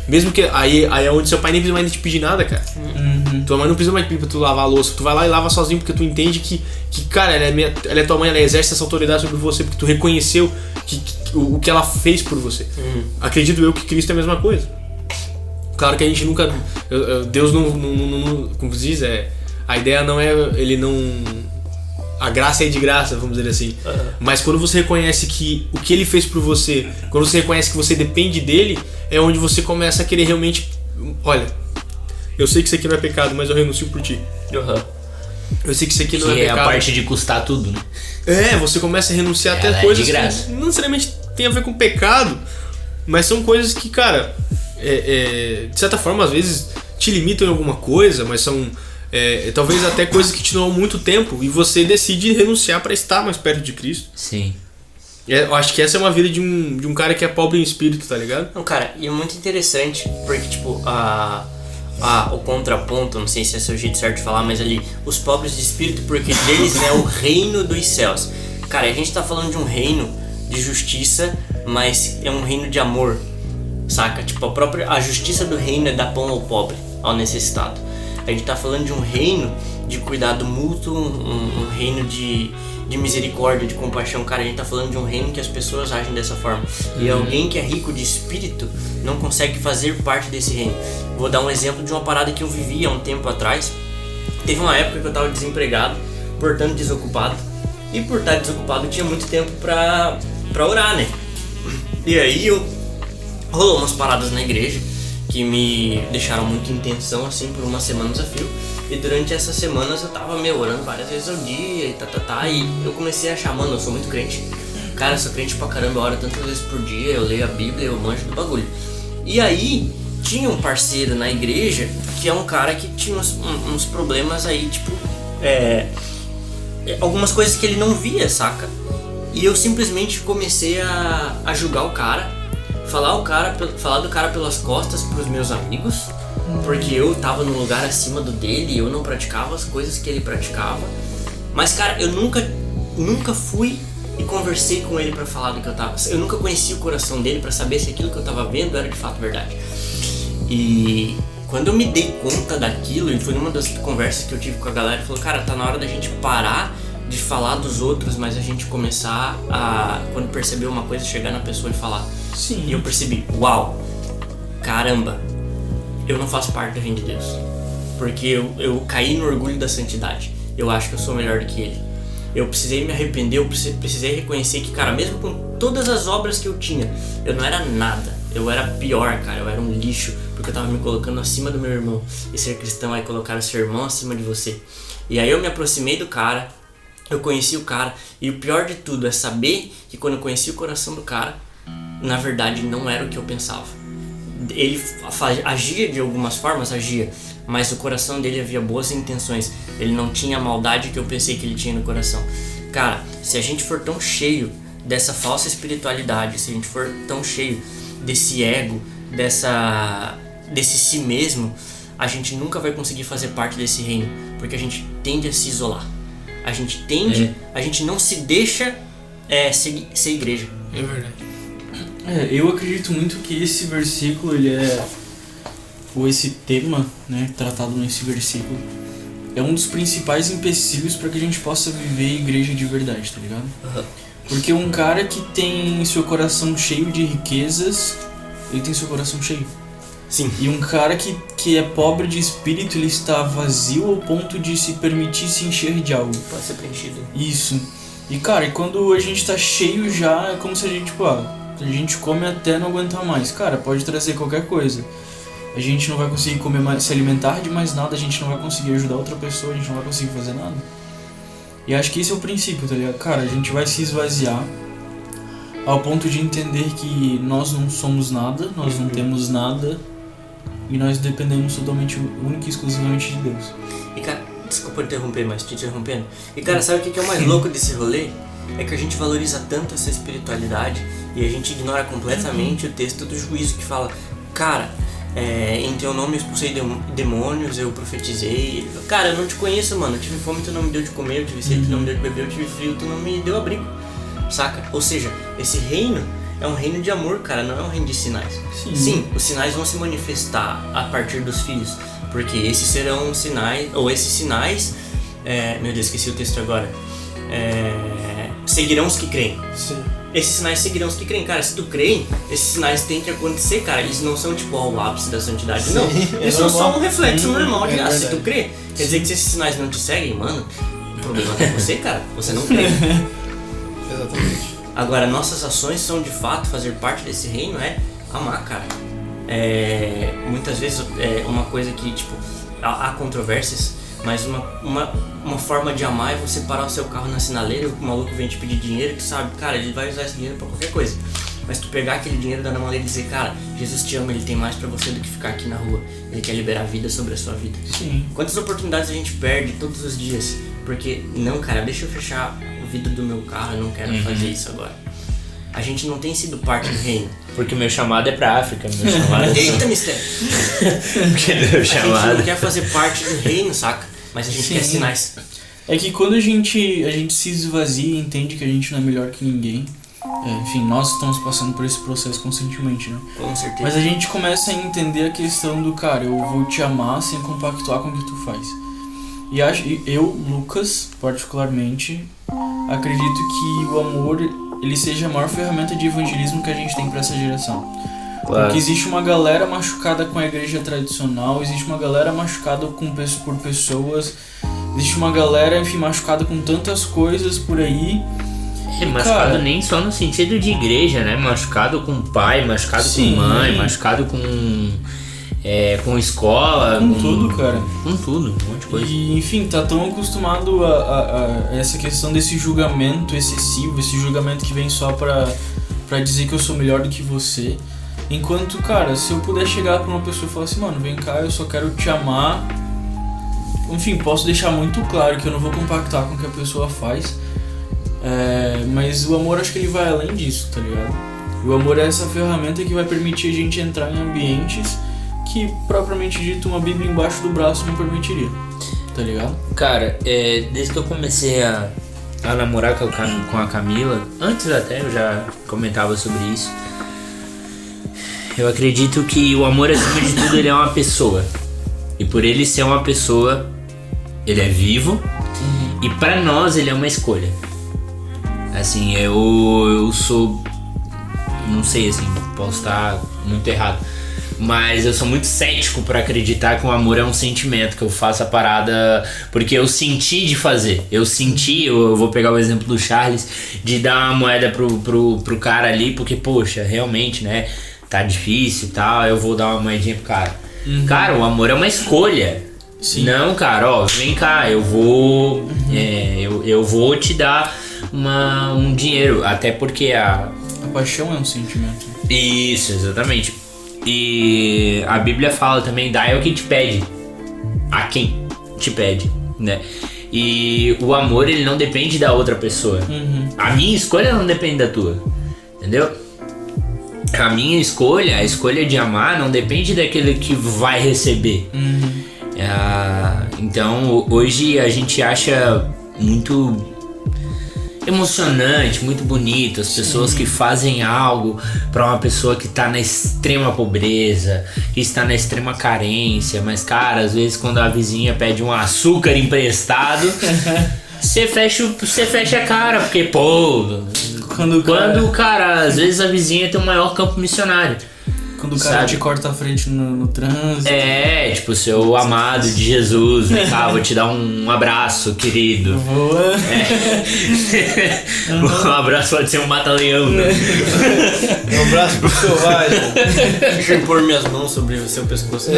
Mesmo que aí é onde seu pai nem precisa mais te pedir nada, cara. Tua mãe não precisa mais pedir pra tu lavar a louça. Tu vai lá e lava sozinho porque tu entende que cara, ela é tua mãe, ela exerce essa autoridade sobre você porque tu reconheceu o que ela fez por você. Acredito eu que Cristo é a mesma coisa. Claro que a gente nunca... Deus não como se diz, a ideia não é... Ele não... A graça é de graça, vamos dizer assim. Mas quando você reconhece que o que ele fez por você, quando você reconhece que você depende dele, é onde você começa a querer realmente... Olha, eu sei que isso aqui não é pecado, mas eu renuncio por ti. Eu sei que isso aqui não é pecado. Que é a parte de custar tudo, né? Você começa a renunciar até Ela coisas é de graça. que não necessariamente tem a ver com pecado, mas são coisas que, cara, de certa forma, às vezes te limitam em alguma coisa, mas são... talvez até coisas que te dão muito tempo e você decide renunciar para estar mais perto de Cristo. Sim. Eu acho que essa é uma vida de um cara que é pobre em espírito, tá ligado? Não, cara, e é muito interessante porque, tipo, o contraponto, não sei se esse é o jeito certo de falar, mas ali, os pobres de espírito, porque deles é o reino dos céus. Cara, a gente tá falando de um reino de justiça, mas é um reino de amor, saca? Tipo, a justiça do reino é dar pão ao pobre, ao necessitado. A gente tá falando de um reino de cuidado mútuo, um reino de misericórdia, de compaixão. Cara, a gente tá falando de um reino que as pessoas agem dessa forma. E alguém que é rico de espírito não consegue fazer parte desse reino. Vou dar um exemplo de uma parada que eu vivi há um tempo atrás. Teve uma época que eu tava desempregado, portanto desocupado. E por estar desocupado eu tinha muito tempo pra orar, né? E aí rolou umas paradas na igreja que me deixaram muito em tensão, assim, por umas semanas a fio. E durante essas semanas eu tava orando várias vezes ao dia e e eu comecei a achar, mano, eu sou muito crente. Cara, eu sou crente pra caramba, eu oro tantas vezes por dia, eu leio a Bíblia, eu manjo do bagulho. E aí, tinha um parceiro na igreja que é um cara que tinha uns problemas aí, tipo, algumas coisas que ele não via, saca? E eu simplesmente comecei a julgar o cara, falar do cara pelas costas pros meus amigos, porque eu tava num lugar acima do dele e eu não praticava as coisas que ele praticava. Mas, cara, eu nunca fui e conversei com ele pra falar do que eu tava... Eu nunca conheci o coração dele pra saber se aquilo que eu tava vendo era de fato verdade. E quando eu me dei conta daquilo, e foi numa das conversas que eu tive com a galera, falou, cara, tá na hora da gente parar de falar dos outros, mas a gente começar a, quando perceber uma coisa, chegar na pessoa e falar. Sim. E eu percebi, uau, caramba, eu não faço parte do reino de Deus. Porque eu caí no orgulho da santidade. Eu acho que eu sou melhor do que ele. Eu precisei me arrepender, eu precisei reconhecer que, cara, mesmo com todas as obras que eu tinha, eu não era nada. Eu era pior, cara, eu era um lixo, porque eu tava me colocando acima do meu irmão. E ser cristão é colocar o seu irmão acima de você. E aí eu me aproximei do cara, eu conheci o cara, e o pior de tudo é saber que quando eu conheci o coração do cara, na verdade não era o que eu pensava. Ele agia de algumas formas, mas o coração dele havia boas intenções. Ele não tinha a maldade que eu pensei que ele tinha no coração. Cara, se a gente for tão cheio dessa falsa espiritualidade, se a gente for tão cheio desse ego, desse si mesmo, a gente nunca vai conseguir fazer parte desse reino, porque a gente tende a se isolar. A gente não se deixa ser igreja. É verdade. Eu acredito muito que esse versículo, ou esse tema, né, tratado nesse versículo, é um dos principais empecilhos para que a gente possa viver igreja de verdade, tá ligado? Uhum. Porque um cara que tem seu coração cheio de riquezas, ele tem seu coração cheio. Sim. E um cara que é pobre de espírito, ele está vazio ao ponto de se permitir se encher de algo. Pode ser preenchido. Isso. E cara, e quando a gente tá cheio já, é como se a gente, a gente come até não aguentar mais. Cara, pode trazer qualquer coisa. A gente não vai conseguir comer mais, se alimentar de mais nada, a gente não vai conseguir ajudar outra pessoa, a gente não vai conseguir fazer nada. E acho que esse é o princípio, tá ligado? Cara, a gente vai se esvaziar ao ponto de entender que nós não somos nada, nós não temos nada e nós dependemos totalmente, única e exclusivamente de Deus. E cara, desculpa interromper, mas te interrompendo. E cara, sabe o que é o mais louco desse rolê? É que a gente valoriza tanto essa espiritualidade e a gente ignora completamente o texto do juízo que fala, cara, em teu nome eu expulsei demônios, eu profetizei. Cara, eu não te conheço, mano. Eu tive fome, tu não me deu de comer, eu tive sede, tu não me deu de beber, eu tive frio, tu não me deu abrigo. Saca? Ou seja, esse reino é um reino de amor, cara, não é um reino de sinais. Sim, os sinais vão se manifestar a partir dos filhos, porque esses serão sinais, ou esses sinais, meu Deus, esqueci o texto agora, seguirão os que creem. Sim. Esses sinais seguirão os que creem. Cara, se tu crê, esses sinais têm que acontecer, cara. Eles não são tipo o ápice da santidade, Sim, não. Eles são só um reflexo normal de verdade. se tu crê. Quer dizer que se esses sinais não te seguem, mano, o problema é você, cara. Você não crê. Exatamente. Agora, nossas ações são de fato fazer parte desse reino, amar, cara. Muitas vezes é uma coisa que, tipo, há controvérsias, mas uma forma de amar é você parar o seu carro na sinaleira, o maluco vem te pedir dinheiro, tu sabe, cara, ele vai usar esse dinheiro pra qualquer coisa. Mas tu pegar aquele dinheiro, dar na mão dele e dizer, cara, Jesus te ama, ele tem mais pra você do que ficar aqui na rua. Ele quer liberar a vida sobre a sua vida. Sim. Quantas oportunidades a gente perde todos os dias? Porque, não, cara, deixa eu fechar o vidro do meu carro, eu não quero fazer isso agora. A gente não tem sido parte do reino. Porque meu chamado é pra África, meu chamado é... Eita, mistério! Porque meu A gente chamado... não quer fazer parte do reino, saca? Mas a gente Sim. quer sinais. É que quando a gente se esvazia e entende que a gente não é melhor que ninguém, enfim, nós estamos passando por esse processo constantemente, né? Com certeza. Mas a gente começa a entender a questão do, cara, eu vou te amar sem compactuar com o que tu faz. E eu, Lucas, particularmente, acredito que o amor, ele seja a maior ferramenta de evangelismo que a gente tem pra essa geração. Claro. Porque existe uma galera machucada com a igreja tradicional, existe uma galera machucada por pessoas, existe uma galera, enfim, machucada com tantas coisas por aí. Machucado cara, nem só no sentido de igreja, né? Machucado com pai, machucado sim, com mãe, machucado com escola. Com tudo, cara. Com tudo, um monte de coisa. E, enfim, tá tão acostumado a essa questão desse julgamento excessivo, esse julgamento que vem só pra dizer que eu sou melhor do que você. Enquanto, cara, se eu puder chegar pra uma pessoa e falar assim, mano, vem cá, eu só quero te amar. Enfim, posso deixar muito claro que eu não vou compactar com o que a pessoa faz. Mas o amor, acho que ele vai além disso, tá ligado? E o amor é essa ferramenta que vai permitir a gente entrar em ambientes que, propriamente dito, uma Bíblia embaixo do braço não permitiria, tá ligado? Cara, desde que eu comecei a namorar com a Camila, antes até eu já comentava sobre isso, eu acredito que o amor, acima de tudo, ele é uma pessoa. E por ele ser uma pessoa, ele é vivo, e pra nós ele é uma escolha. Assim, eu sou, não sei, assim, posso estar muito errado, mas eu sou muito cético pra acreditar que o amor é um sentimento, que eu faço a parada porque eu senti de fazer. Eu vou pegar o exemplo do Charles, de dar uma moeda pro cara ali, porque, poxa, realmente, né, tá difícil e tal, eu vou dar uma moedinha pro cara. Cara, o amor é uma escolha. Sim. Não, cara, vem cá, eu vou eu vou te dar um dinheiro, até porque A paixão é um sentimento. Isso, exatamente. E a Bíblia fala também, dá é o que te pede, a quem te pede, né? E o amor, ele não depende da outra pessoa. A minha escolha não depende da tua, entendeu? A minha escolha, a escolha de amar, não depende daquele que vai receber. Então, hoje a gente acha muito emocionante, muito bonito as pessoas que fazem algo pra uma pessoa que tá na extrema pobreza, que está na extrema carência, mas, cara, às vezes quando a vizinha pede um açúcar emprestado, você fecha a cara, porque, pô, quando cara, às vezes a vizinha tem o maior campo missionário. Quando o cara Sabe? te corta a frente no trânsito. É, tipo, seu amado de Jesus, vem cá, vou te dar um abraço, querido. Boa. Um abraço pode ser um mata-leão, né? Um abraço pro selvagem. Deixa eu impor minhas mãos sobre o seu pescoço.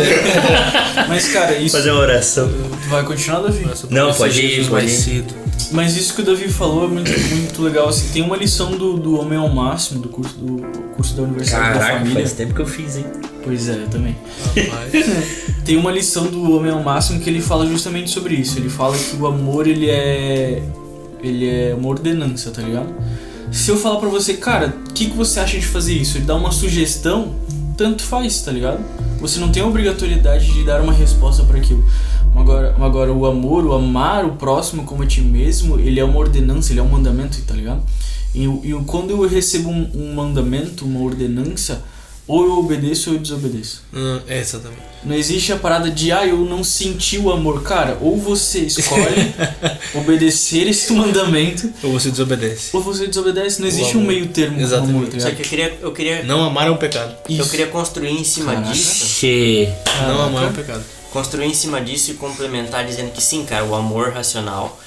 Mas, cara, isso. Fazer uma oração. Vai continuar, Davi? Não, pode ir, pode mais ir. cedo. Mas isso que o Davi falou é muito legal. Assim, tem uma lição do Homem ao Máximo, do curso da Universidade da Caraca, Família. faz tempo que eu fiz, hein? Pois é, eu também. Rapaz. Tem uma lição do Homem ao Máximo que ele fala justamente sobre isso. Ele fala que o amor, ele é uma ordenança, tá ligado? Se eu falar pra você, cara, o que você acha de fazer isso? Ele dá uma sugestão, tanto faz, tá ligado? Você não tem a obrigatoriedade de dar uma resposta para aquilo. Agora o amor, o amar o próximo como a ti mesmo, ele é uma ordenança, ele é um mandamento, tá ligado? E quando eu recebo um mandamento, uma ordenança, ou eu obedeço ou eu desobedeço. Exatamente. Não existe a parada de, eu não senti o amor. Cara, ou você escolhe obedecer esse mandamento, Ou você desobedece. ou você desobedece. Não existe O um amor. meio termo com o Exatamente. amor, tá Só ligado? que eu queria Não amar é um pecado. eu queria construir em cima Caraca. disso. Che. Não amar é um pecado. Construir em cima disso e complementar dizendo que sim, cara, o amor racional,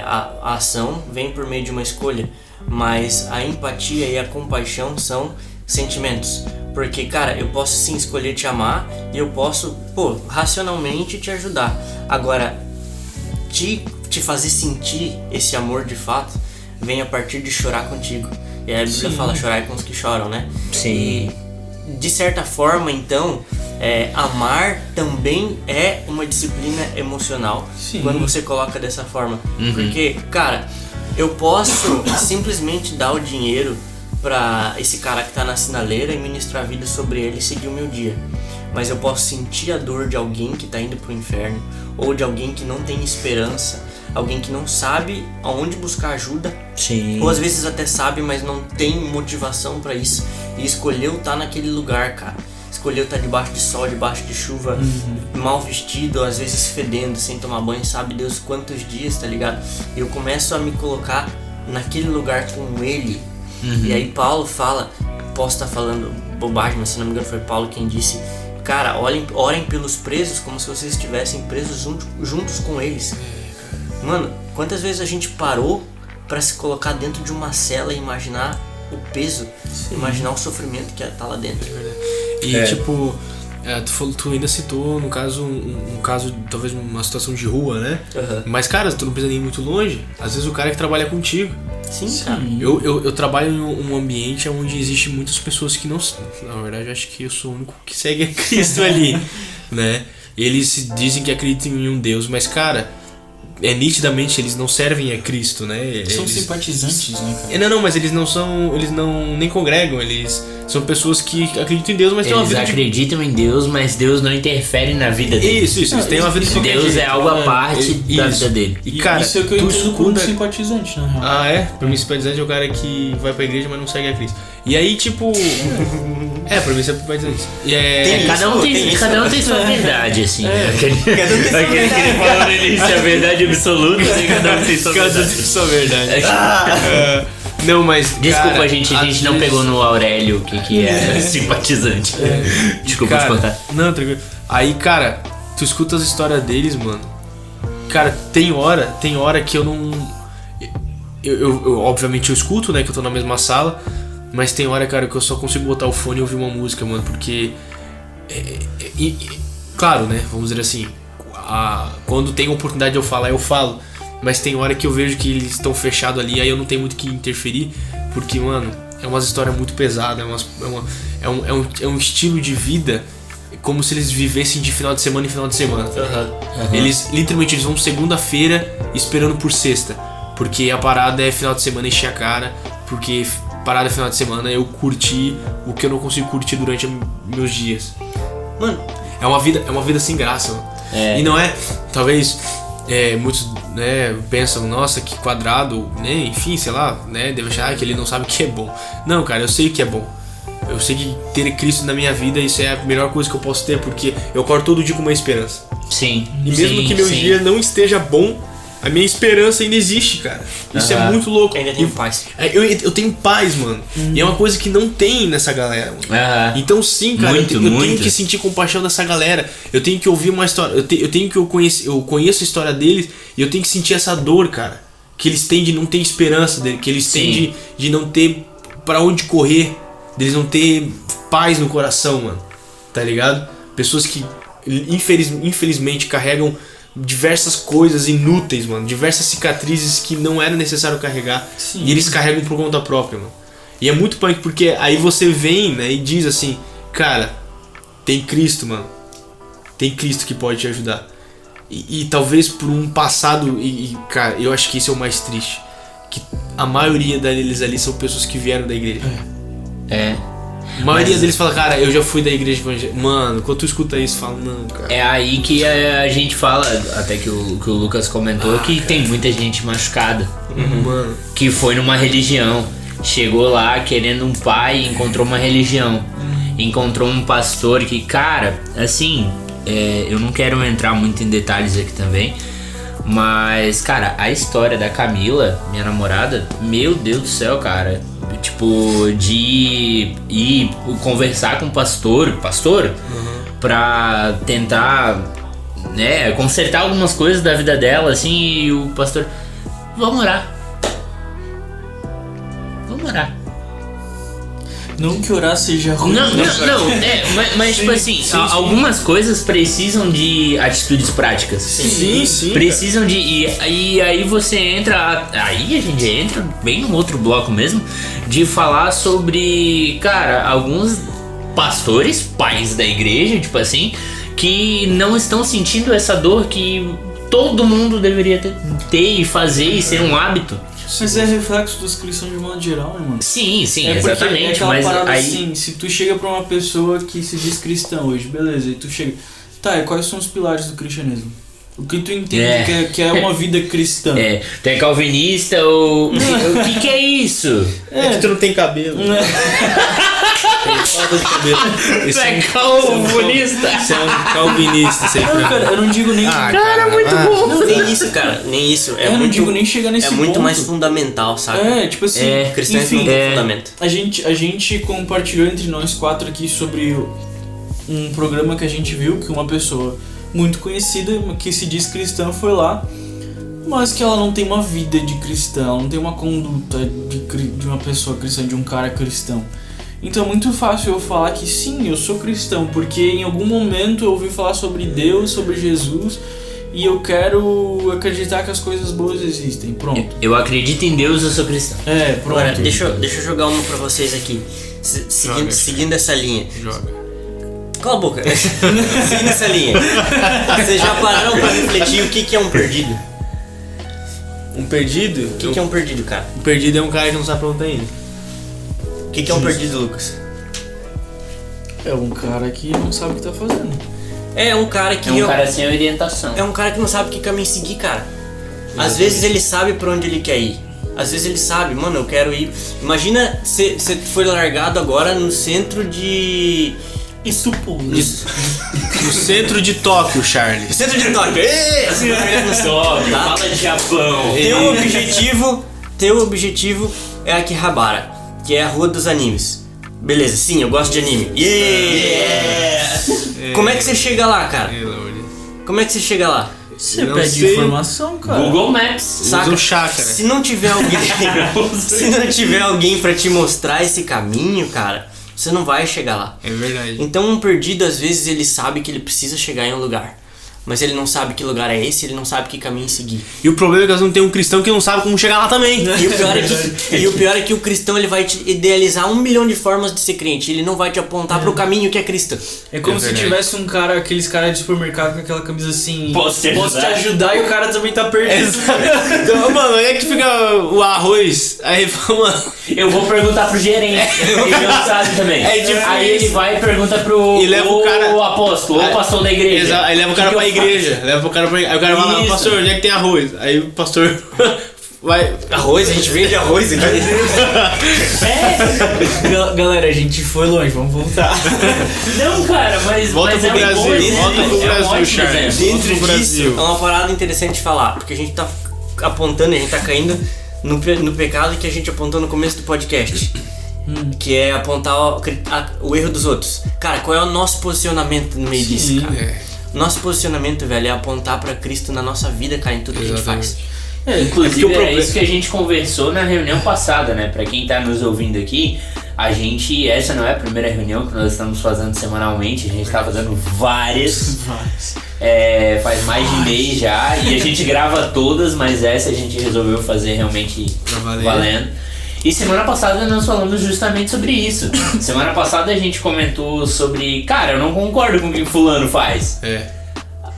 a ação vem por meio de uma escolha, mas a empatia e a compaixão são sentimentos. Porque, cara, eu posso sim escolher te amar e eu posso, racionalmente te ajudar. Agora, te fazer sentir esse amor de fato vem a partir de chorar contigo. E aí a Bíblia fala, chorar com os que choram, né? Sim. E, de certa forma, então, amar também é uma disciplina emocional. Sim. Quando você coloca dessa forma. Porque, cara, eu posso simplesmente dar o dinheiro pra esse cara que tá na sinaleira e ministrar a vida sobre ele e seguir o meu dia. Mas eu posso sentir a dor de alguém que tá indo pro inferno, ou de alguém que não tem esperança, alguém que não sabe aonde buscar ajuda, Sim. ou às vezes até sabe, mas não tem motivação pra isso, e escolheu estar naquele lugar, cara. Escolheu estar debaixo de sol, debaixo de chuva, mal vestido, às vezes fedendo, sem tomar banho, sabe Deus quantos dias, tá ligado? E eu começo a me colocar naquele lugar com ele. E aí Paulo fala, posso estar falando bobagem, mas se não me engano foi Paulo quem disse, cara, orem pelos presos como se vocês estivessem presos juntos com eles. Mano, quantas vezes a gente parou pra se colocar dentro de uma cela e imaginar o peso, imaginar o sofrimento que tá lá dentro. E tipo, tu ainda citou, no caso, um caso, talvez uma situação de rua, né? Mas, cara, tu não precisa ir muito longe. Às vezes o cara que trabalha contigo. Sim, cara. Eu trabalho em um ambiente onde existe muitas pessoas que não... Na verdade, eu acho que eu sou o único que segue a Cristo ali, né? Eles dizem que acreditam em um Deus, mas, cara, nitidamente eles não servem a Cristo, né? São Eles... simpatizantes, né, cara? Não, mas eles não nem congregam, eles são pessoas que acreditam em Deus, mas têm uma Eles vida de... acreditam em Deus, mas Deus não interfere na vida deles. Isso, eles têm uma vida de qualquer Deus jeito. é algo à parte da Isso. vida dele. E, cara, isso é o que eu tu entendo como escuta... simpatizante, na real. Ah, é? Pra mim, simpatizante é o cara que vai pra igreja, mas não segue a Cristo. E aí, tipo... pra mim, simpatizante. E Cada um tem sua verdade, assim. Aquele que ele falou no início, a verdade absoluta, e cada um tem sua Cada um verdade. tem sua verdade. Não, mas... Desculpa, cara, a gente às não vezes- pegou no Aurélio o que é simpatizante. Desculpa te Cara, contar. não, tranquilo. Aí, cara, tu escuta as histórias deles, mano. Cara, tem hora que eu não... Eu obviamente eu escuto, né, que eu tô na mesma sala, mas tem hora, cara, que eu só consigo botar o fone e ouvir uma música, mano, porque... claro, né, vamos dizer assim, quando tem oportunidade de eu falar, eu falo, mas tem hora que eu vejo que eles estão fechados ali, aí eu não tenho muito que interferir, porque, mano, é umas histórias muito pesadas, é um estilo de vida como se eles vivessem de final de semana em final de semana. Eles, literalmente, eles vão segunda-feira esperando por sexta, porque a parada é final de semana encher a cara, porque parada é final de semana eu curti o que eu não consigo curtir durante meus dias. Mano, É uma vida sem graça, mano. E não é, talvez, muitos, né, pensam, nossa, que quadrado, né, enfim, sei lá, né, deve achar que ele não sabe o que é bom. Não, cara, eu sei o que é bom. Eu sei que ter Cristo na minha vida, isso é a melhor coisa que eu posso ter, porque eu acordo todo dia com uma esperança. Sim. E mesmo que meu dia não esteja bom, A minha esperança ainda existe, cara. Isso é muito louco. Ainda tem paz. Eu tenho paz, mano. E é uma coisa que não tem nessa galera, mano. Então sim, cara, eu tenho que sentir compaixão dessa galera. Eu tenho que ouvir uma história. Eu conheço a história deles e eu tenho que sentir essa dor, cara. Que eles têm de não ter esperança, que eles têm de não ter pra onde correr, deles não ter paz no coração, mano. Tá ligado? Pessoas que infelizmente carregam diversas coisas inúteis, mano. Diversas cicatrizes que não era necessário carregar. Sim. E eles carregam por conta própria, mano. E é muito punk porque aí você vem, né, e diz assim, cara, tem Cristo, mano. Tem Cristo que pode te ajudar. E talvez por um passado, cara, eu acho que isso é o mais triste. Que a maioria deles ali são pessoas que vieram da igreja. A maioria deles fala, cara, eu já fui da igreja evangélica. Mano, quando tu escuta isso, fala, não, cara. É aí que a gente fala, até que o Lucas comentou, que cara, tem muita gente machucada. Mano. Que foi numa religião. Chegou lá querendo um pai, encontrou uma religião. Encontrou um pastor que, cara, assim, eu não quero entrar muito em detalhes aqui também. Mas, cara, a história da Camila, minha namorada, meu Deus do céu, cara. Tipo, de ir conversar com o pastor, pra tentar, né, consertar algumas coisas da vida dela, assim, e o pastor, vamos orar. Não que orar seja ruim. Não, mas tipo assim, algumas coisas precisam de atitudes práticas. Sim. Precisam de. E aí você entra. Aí a gente entra bem num outro bloco mesmo. De falar sobre, cara, alguns pastores, pais da igreja, tipo assim, que não estão sentindo essa dor que todo mundo deveria ter e fazer e ser um hábito. Mas é reflexo dos cristãos de modo geral, né, mano? Sim, exatamente. É mas parada aí... assim, se tu chega pra uma pessoa que se diz cristã hoje, beleza, e tu chega... Tá, e quais são os pilares do cristianismo? O que tu entende que é uma vida cristã? Tu é calvinista ou... O que é isso? É que tu não tem cabelo. Tem falta de cabelo. Tu é calvinista? Você é um calvinista, sempre. Não, cara, eu não digo nem... cara, muito bom. Não, nem isso, cara. Nem isso. Eu não digo nem chegar nesse ponto. É muito mais fundamental, sabe? Tipo assim... Cristãos não tem fundamento. A gente compartilhou entre nós 4 aqui sobre um programa que a gente viu, que uma pessoa muito conhecida, que se diz cristã, foi lá, mas que ela não tem uma vida de cristã, ela não tem uma conduta de uma pessoa cristã, de um cara cristão. Então é muito fácil eu falar que sim, eu sou cristão, porque em algum momento eu ouvi falar sobre Deus, sobre Jesus, e eu quero acreditar que as coisas boas existem. Pronto. Eu acredito em Deus, eu sou cristão. Pronto. Agora, deixa eu jogar uma pra vocês aqui. Seguindo essa linha. Joga. Cala a boca. Seguindo essa linha. Vocês já pararam pra refletir o que é um perdido? Um perdido? O que é um perdido, cara? Um perdido é um cara que não sabe pra onde tá indo. O que é um perdido, Lucas? É um cara que não sabe o que tá fazendo. É um cara que... cara sem orientação. É um cara que não sabe que caminho seguir, cara. Às vezes ele sabe pra onde ele quer ir. Às vezes ele sabe, mano, eu quero ir... Imagina você foi largado agora no centro de... No centro de Tóquio, Charles. Centro de Tóquio. Você tá largado no centro, tá? Fala de Japão. Teu objetivo é Akihabara, que é a rua dos animes. Beleza, sim, eu gosto de anime. Como é que você chega lá, cara? Como é que você chega lá? Você pede informação, cara. Google Maps. Saca? Usa o chácara. Se não tiver alguém pra te mostrar esse caminho, cara, você não vai chegar lá. É verdade. Então um perdido, às vezes, ele sabe que ele precisa chegar em um lugar, mas ele não sabe que lugar é esse, ele não sabe que caminho seguir. E o problema é que nós não temos um cristão que não sabe como chegar lá também. E o pior é que o cristão, ele vai te idealizar 1 milhão de formas de ser crente. Ele não vai te apontar pro caminho que é cristão. É como se tivesse um cara, aqueles caras de supermercado com aquela camisa assim, posso te ajudar, e o cara também tá perdido. Então, mano, aí é que fica o arroz. Aí fala, mano, Eu vou perguntar pro gerente. Ele não sabe também. Aí ele vai e pergunta pro E leva o cara- apóstolo, ou pastor da igreja. aí leva o cara pra igreja. Aí o cara vai lá, Isso. pastor, onde é que tem arroz? Aí o pastor vai. Arroz, a gente vende arroz aqui. Galera, a gente foi longe, vamos voltar. Não, cara, mas Volta pro Brasil, coisa, volta pro é um Brasil, ótimo Charles. exemplo. Dentro do Dentro disso, Brasil. é uma parada interessante de falar, porque a gente tá apontando, a gente tá caindo no pecado que a gente apontou no começo do podcast. Que é apontar o erro dos outros. Cara, qual é o nosso posicionamento no meio disso, cara? Nosso posicionamento, velho, é apontar pra Cristo na nossa vida, cara, em tudo que a gente faz. Inclusive é isso que a gente conversou na reunião passada, né? Pra quem tá nos ouvindo aqui, essa não é a primeira reunião que nós estamos fazendo semanalmente, a gente tá fazendo várias. Faz mais de mês já, e a gente grava todas, mas essa a gente resolveu fazer realmente valendo. E semana passada nós falamos justamente sobre isso. Semana passada a gente comentou sobre, cara, eu não concordo com o que fulano faz.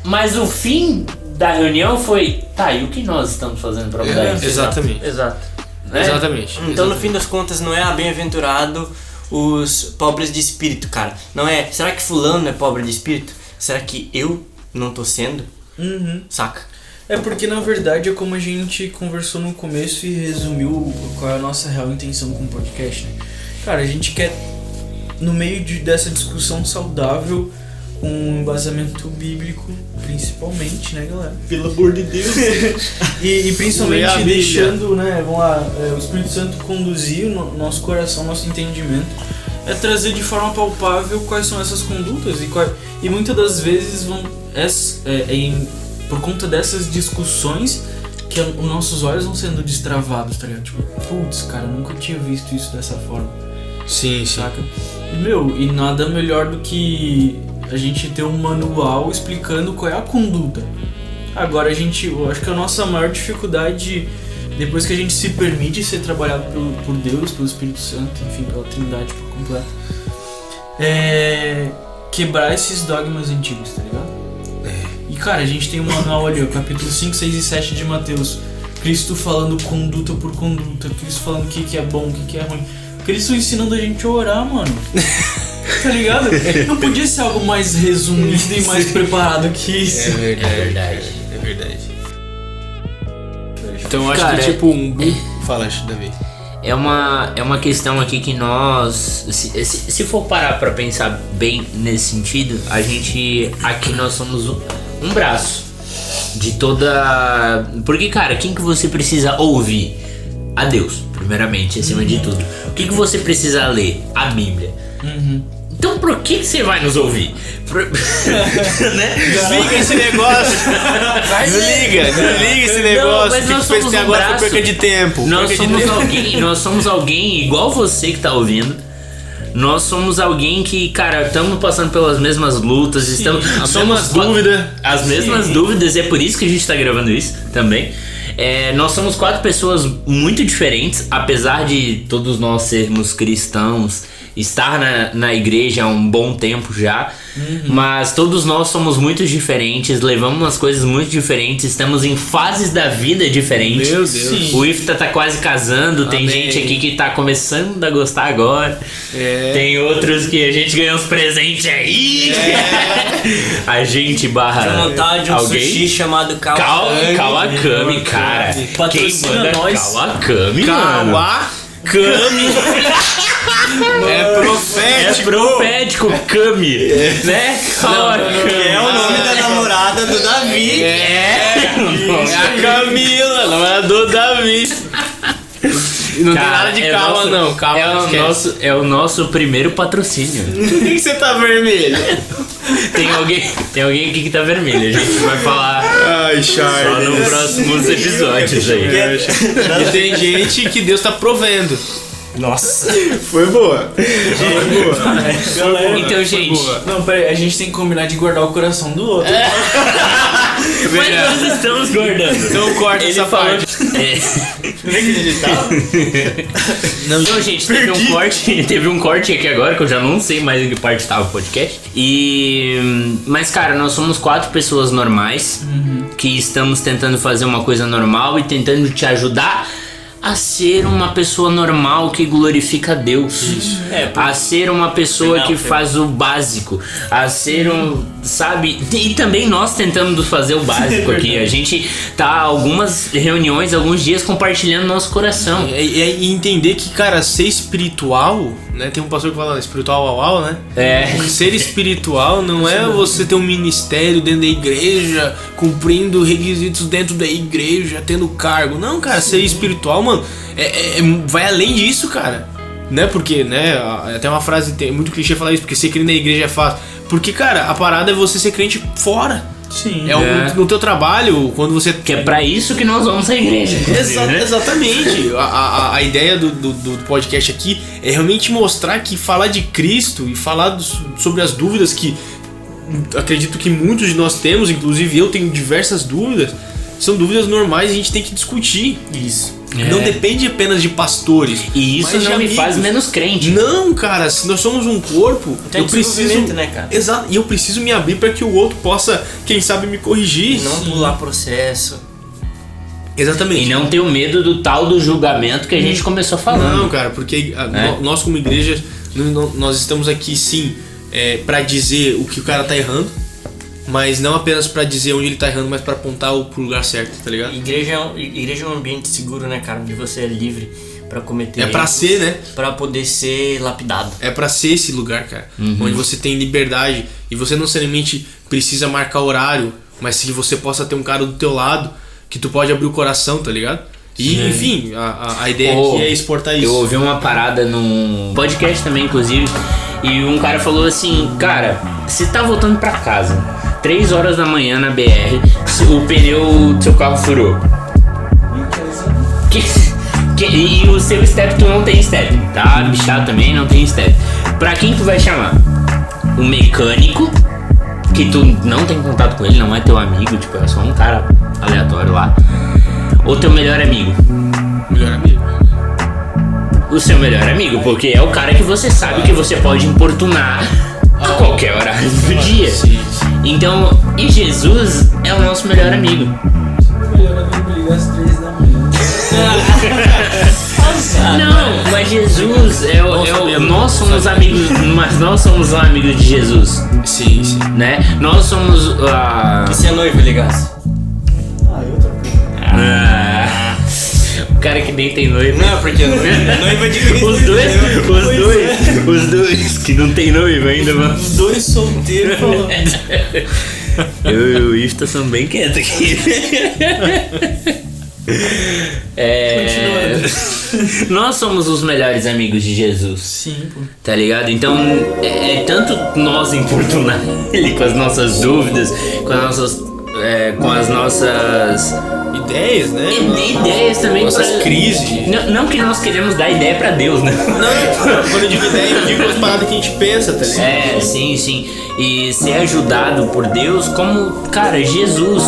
Mas o fim da reunião foi, tá, e o que nós estamos fazendo pra mudar isso? Exatamente. Exato. Né? Exatamente. Então, no fim das contas, não é bem-aventurado os pobres de espírito, cara. Não é, será que fulano é pobre de espírito? Será que eu não tô sendo? Saca? É porque na verdade é como a gente conversou no começo e resumiu qual é a nossa real intenção com o podcast, né? Cara, a gente quer, no meio dessa discussão saudável, com um embasamento bíblico, principalmente, né, galera? Pelo amor de Deus. e principalmente deixando, né, vamos lá, o Espírito Santo conduzir o nosso coração, nosso entendimento, é trazer de forma palpável quais são essas condutas e muitas das vezes por conta dessas discussões que os nossos olhos vão sendo destravados, tá ligado? Tipo, putz, cara, nunca tinha visto isso dessa forma. Sim. Saca? E nada melhor do que a gente ter um manual explicando qual é a conduta. Agora eu acho que a nossa maior dificuldade, depois que a gente se permite ser trabalhado por Deus, pelo Espírito Santo, enfim, pela Trindade por completo, é quebrar esses dogmas antigos, tá ligado? E cara, a gente tem um manual ali, o capítulo 5, 6 e 7 de Mateus. Cristo falando conduta por conduta, Cristo falando o que é bom, o que é ruim. Cristo ensinando a gente a orar, mano. Tá ligado? Não podia ser algo mais resumido e mais preparado que isso. É verdade. Então eu acho que tipo Fala, Davi. É uma questão aqui que nós, se for parar pra pensar bem nesse sentido, aqui nós somos um braço de toda... Porque, cara, quem que você precisa ouvir? A Deus, primeiramente, acima de tudo. O que você precisa ler? A Bíblia. Então por que você vai nos ouvir? Né? Desliga esse negócio. Desliga esse negócio. Não, mas nós somos agora foi perca de tempo. Nós somos alguém igual você que tá ouvindo. Nós somos alguém que, cara, estamos passando pelas mesmas lutas, as mesmas dúvidas, e é por isso que a gente tá gravando isso também. Nós somos 4 pessoas muito diferentes, apesar de todos nós sermos cristãos, estar na igreja há um bom tempo já, mas todos nós somos muito diferentes, levamos umas coisas muito diferentes, estamos em fases da vida diferentes. Meu Deus. Sim. O Ifta tá quase casando, tem gente aqui que tá começando a gostar agora, tem outros que a gente ganhou uns presentes aí, a gente barra vontade de um alguém. sushi chamado Kawakami, cara. Patrocina quem manda nós. Kawakami, mano. É profético, Kami, né? É o nome da namorada do Davi. a Camila, namorada do Davi. Não tem nada de calma, não. Calma, é o nosso primeiro patrocínio. Por que você tá vermelho? Tem alguém aqui que tá vermelho. A gente vai falar só nos próximos episódios aí. E tem gente que Deus tá provendo. Nossa. Foi boa. Então, gente. Não, peraí, a gente tem que combinar de guardar o coração do outro. Mas nós estamos guardando. Então corta essa parte. Não, gente, teve um corte aqui agora que eu já não sei mais em que parte tava o podcast. Mas, cara, nós somos 4 pessoas normais que estamos tentando fazer uma coisa normal e tentando te ajudar a ser uma pessoa normal que glorifica a Deus. A ser uma pessoa que faz o básico. A ser sabe? E também nós tentamos fazer o básico aqui. A gente tá algumas reuniões, alguns dias compartilhando nosso coração. E entender que, cara, ser espiritual né? Tem um pastor que fala espiritual au, né? É. Ser espiritual não é você ter um ministério dentro da igreja, cumprindo requisitos dentro da igreja, tendo cargo. Não, cara, ser espiritual, mano, vai além disso, cara. Né? Porque, né, até uma frase, muito clichê falar isso, porque ser crente na igreja é fácil. Porque, cara, a parada é você ser crente fora. Sim. No teu trabalho, quando você... Que é pra isso que nós vamos à igreja. Né? Exatamente. A ideia do podcast aqui é realmente mostrar que falar de Cristo e falar sobre as dúvidas que acredito que muitos de nós temos, inclusive eu tenho diversas dúvidas, são dúvidas normais e a gente tem que discutir. Isso. Não depende apenas de pastores. E isso mas de não me amigos. faz menos crente. Não, cara, se nós somos um corpo, Tem eu preciso, né, cara? exato, e eu preciso me abrir para que o outro possa, quem sabe, me corrigir. Não pular processo. Exatamente. E não ter o medo do tal do julgamento que a gente começou falando. Não, cara, porque nós como igreja, nós estamos aqui sim para dizer o que o cara tá errando, mas não apenas pra dizer onde ele tá errando, mas pra apontar pro lugar certo, tá ligado? Igreja é um ambiente seguro, né, cara? Onde você é livre pra cometer É pra erros, ser, né? pra poder ser lapidado. É pra ser esse lugar, cara, onde você tem liberdade e você não necessariamente precisa marcar horário, mas que você possa ter um cara do teu lado que tu pode abrir o coração, tá ligado? E, enfim, a ideia aqui é exportar isso. Eu ouvi uma parada num podcast também, inclusive, e um cara falou assim, cara, você tá voltando pra casa, 3 horas da manhã na BR, o pneu do seu carro furou. E o seu step, tu não tem step, tá? Bichado também, não tem step. Pra quem tu vai chamar? O mecânico, que tu não tem contato com ele, não é teu amigo, tipo, é só um cara aleatório lá. Ou teu melhor amigo? Melhor amigo. O seu melhor amigo, porque é o cara que você sabe que você pode importunar a qualquer horário do dia. Sim. Então, e Jesus é o nosso melhor amigo. O melhor amigo liga às 3 da manhã. Não, mas Jesus nós somos amigos, mas nós somos amigos de Jesus, Sim, sim. né? Nós somos E se a noiva ligasse? o cara que nem tem noiva. Não, porque a noiva de Cristo. Os dois que não tem noiva ainda, mano. Os dois solteiros falando. Eu e o Ifta somos bem quietos aqui. Nós somos os melhores amigos de Jesus. Sim, pô. Tá ligado? Então é tanto nós importunar ele com as nossas dúvidas, com as nossas Ideias, né? ideias também. Nossas crises. Não que nós queremos dar ideia pra Deus, né? Não, quando eu digo ideia, eu digo as paradas que a gente pensa, tá ligado? É, sim. E ser ajudado por Deus, como, cara, Jesus,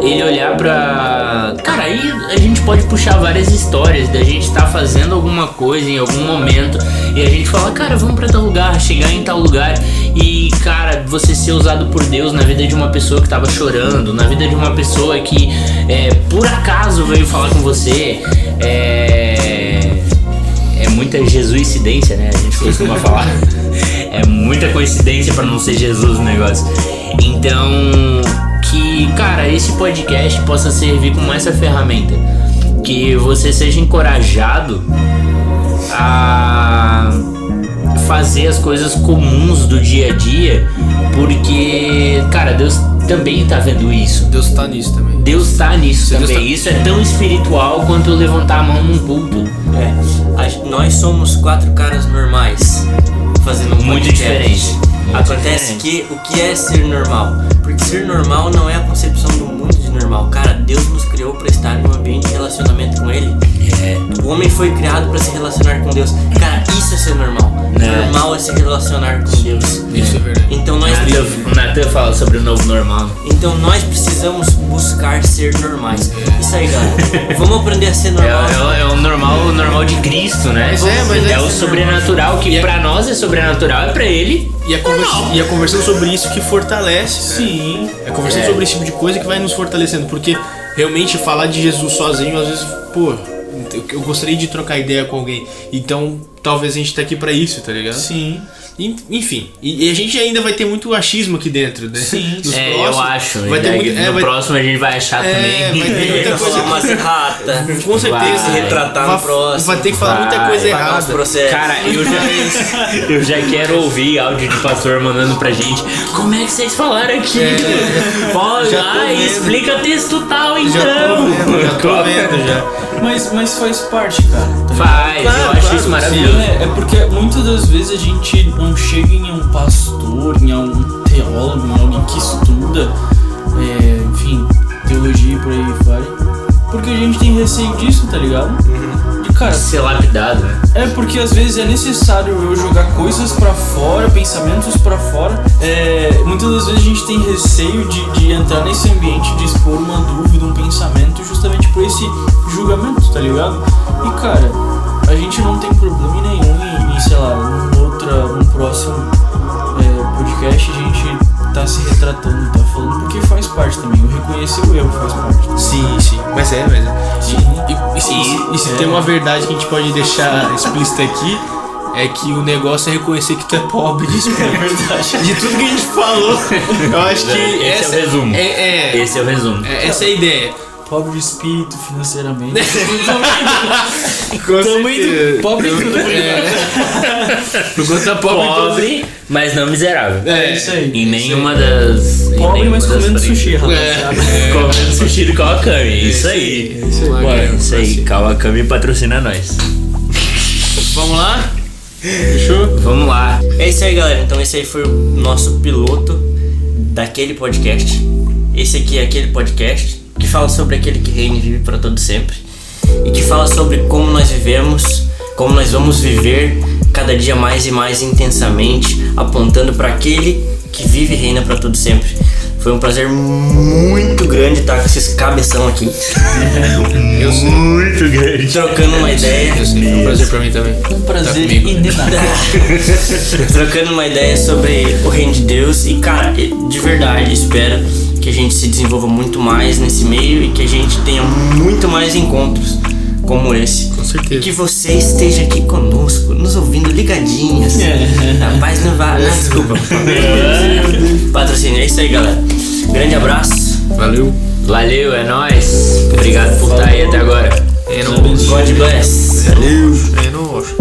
ele olhar pra... Cara, aí a gente pode puxar várias histórias da gente tá fazendo alguma coisa em algum momento e a gente fala, cara, vamos pra tal lugar, chegar em tal lugar e, cara, você ser usado por Deus na vida de uma pessoa que tava chorando, na vida de uma pessoa que, por acaso veio falar com você, é muita jesuicidência, né? A gente costuma falar. É muita coincidência pra não ser Jesus o negócio. Então, que, cara, esse podcast possa servir como essa ferramenta. Que você seja encorajado a fazer as coisas comuns do dia a dia. Porque, cara, Deus também tá vendo isso. Deus tá nisso também. Deus tá nisso Deus também. tá- Isso é tão espiritual quanto levantar a mão num culto. Nós somos 4 caras normais fazendo um Muito podcast. diferente. Acontece que o que é ser normal? Porque ser normal não é a concepção do mundo de normal. Cara, Deus nos criou pra estar em um ambiente de relacionamento com Ele. O homem foi criado pra se relacionar com Deus. Cara, isso é ser normal. Normal é se relacionar com Deus. Isso é verdade. Então nós O Natan fala sobre o novo normal. Então nós precisamos buscar ser normais. Isso aí, galera. Vamos aprender a ser normal. É o normal de Cristo, né? Mas é o sobrenatural, que pra nós é sobrenatural, é pra ele. E é conversando sobre isso que fortalece. Sim. É conversando sobre esse tipo de coisa que vai nos fortalecendo. Porque realmente falar de Jesus sozinho, às vezes, pô, eu gostaria de trocar ideia com alguém. Então, talvez a gente tá aqui pra isso, tá ligado? Sim. Enfim, e a gente ainda vai ter muito achismo aqui dentro, né? Sim. Nos eu próximos, acho. Vai ter muito, no próximo a gente vai achar também. vai ter muita coisa. Falar umas erratas. Com certeza. Vai. Se retratar no próximo. Vai ter que falar muita Vai. coisa Pagar uns errada. processos. Cara, eu já quero ouvir áudio de pastor mandando pra gente. Como é que vocês falaram aqui? Olha Já tô lá, vendo. explica texto tal então. Já tô vendo já. Mas faz parte, cara. tá ligado? Faz, Claro, eu acho claro, isso sim. maravilhoso. É porque muitas das vezes a gente não chega em um pastor, em um teólogo, em alguém que estuda, enfim, teologia e por aí vai, porque a gente tem receio disso, tá ligado? E cara, Ser lapidado, né? é porque às vezes é necessário eu jogar coisas pra fora, pensamentos pra fora. Muitas das vezes a gente tem receio de entrar nesse ambiente, de expor uma dúvida, um pensamento, justamente por esse julgamento, tá ligado? E cara, a gente não tem problema nenhum em sei lá, num próximo podcast a gente tá se retratando, tá falando, porque faz parte também. Eu reconhecer o erro faz parte. Sim. Mas é. Sim. E se tem uma verdade que a gente pode deixar explícita aqui, é que o negócio é reconhecer que tu é pobre de espírito. É verdade. De tudo que a gente falou, eu acho que Esse é o resumo. Esse é o resumo. essa é a ideia. Pobre de espírito, financeiramente. Com Também certeza. pobre em tudo. Por conta Pobre, mas não miserável. É isso aí. Em nenhuma das. Pobre, mas comendo frentes. sushi, rapaziada. Comendo sushi do Kawakami. Isso aí. Mano, Isso aí. Kawakami patrocina nós. Vamos lá? Fechou? Vamos lá. É isso aí, galera. Então esse aí foi o nosso piloto daquele podcast. Esse aqui é aquele podcast que fala sobre aquele que reina e vive para todo sempre. E que fala sobre como nós vivemos, como nós vamos viver cada dia mais e mais intensamente, apontando para aquele que vive e reina para todo sempre. Foi um prazer muito grande estar com esses cabeção aqui. Eu sei. Muito grande. Trocando uma ideia. Eu sei, foi um prazer pra mim também. Um Tá prazer comigo. inegável. Trocando uma ideia sobre o reino de Deus. E cara, de verdade, espero que a gente se desenvolva muito mais nesse meio e que a gente tenha muito mais encontros como esse. Com certeza. Que você esteja aqui conosco, nos ouvindo ligadinhos. Rapaz, não vai. Não, desculpa. Patrocínio, é isso aí, galera. Grande abraço. Valeu. Valeu, é nóis. Obrigado por estar aí até agora. É nóis. God bless. É nóis.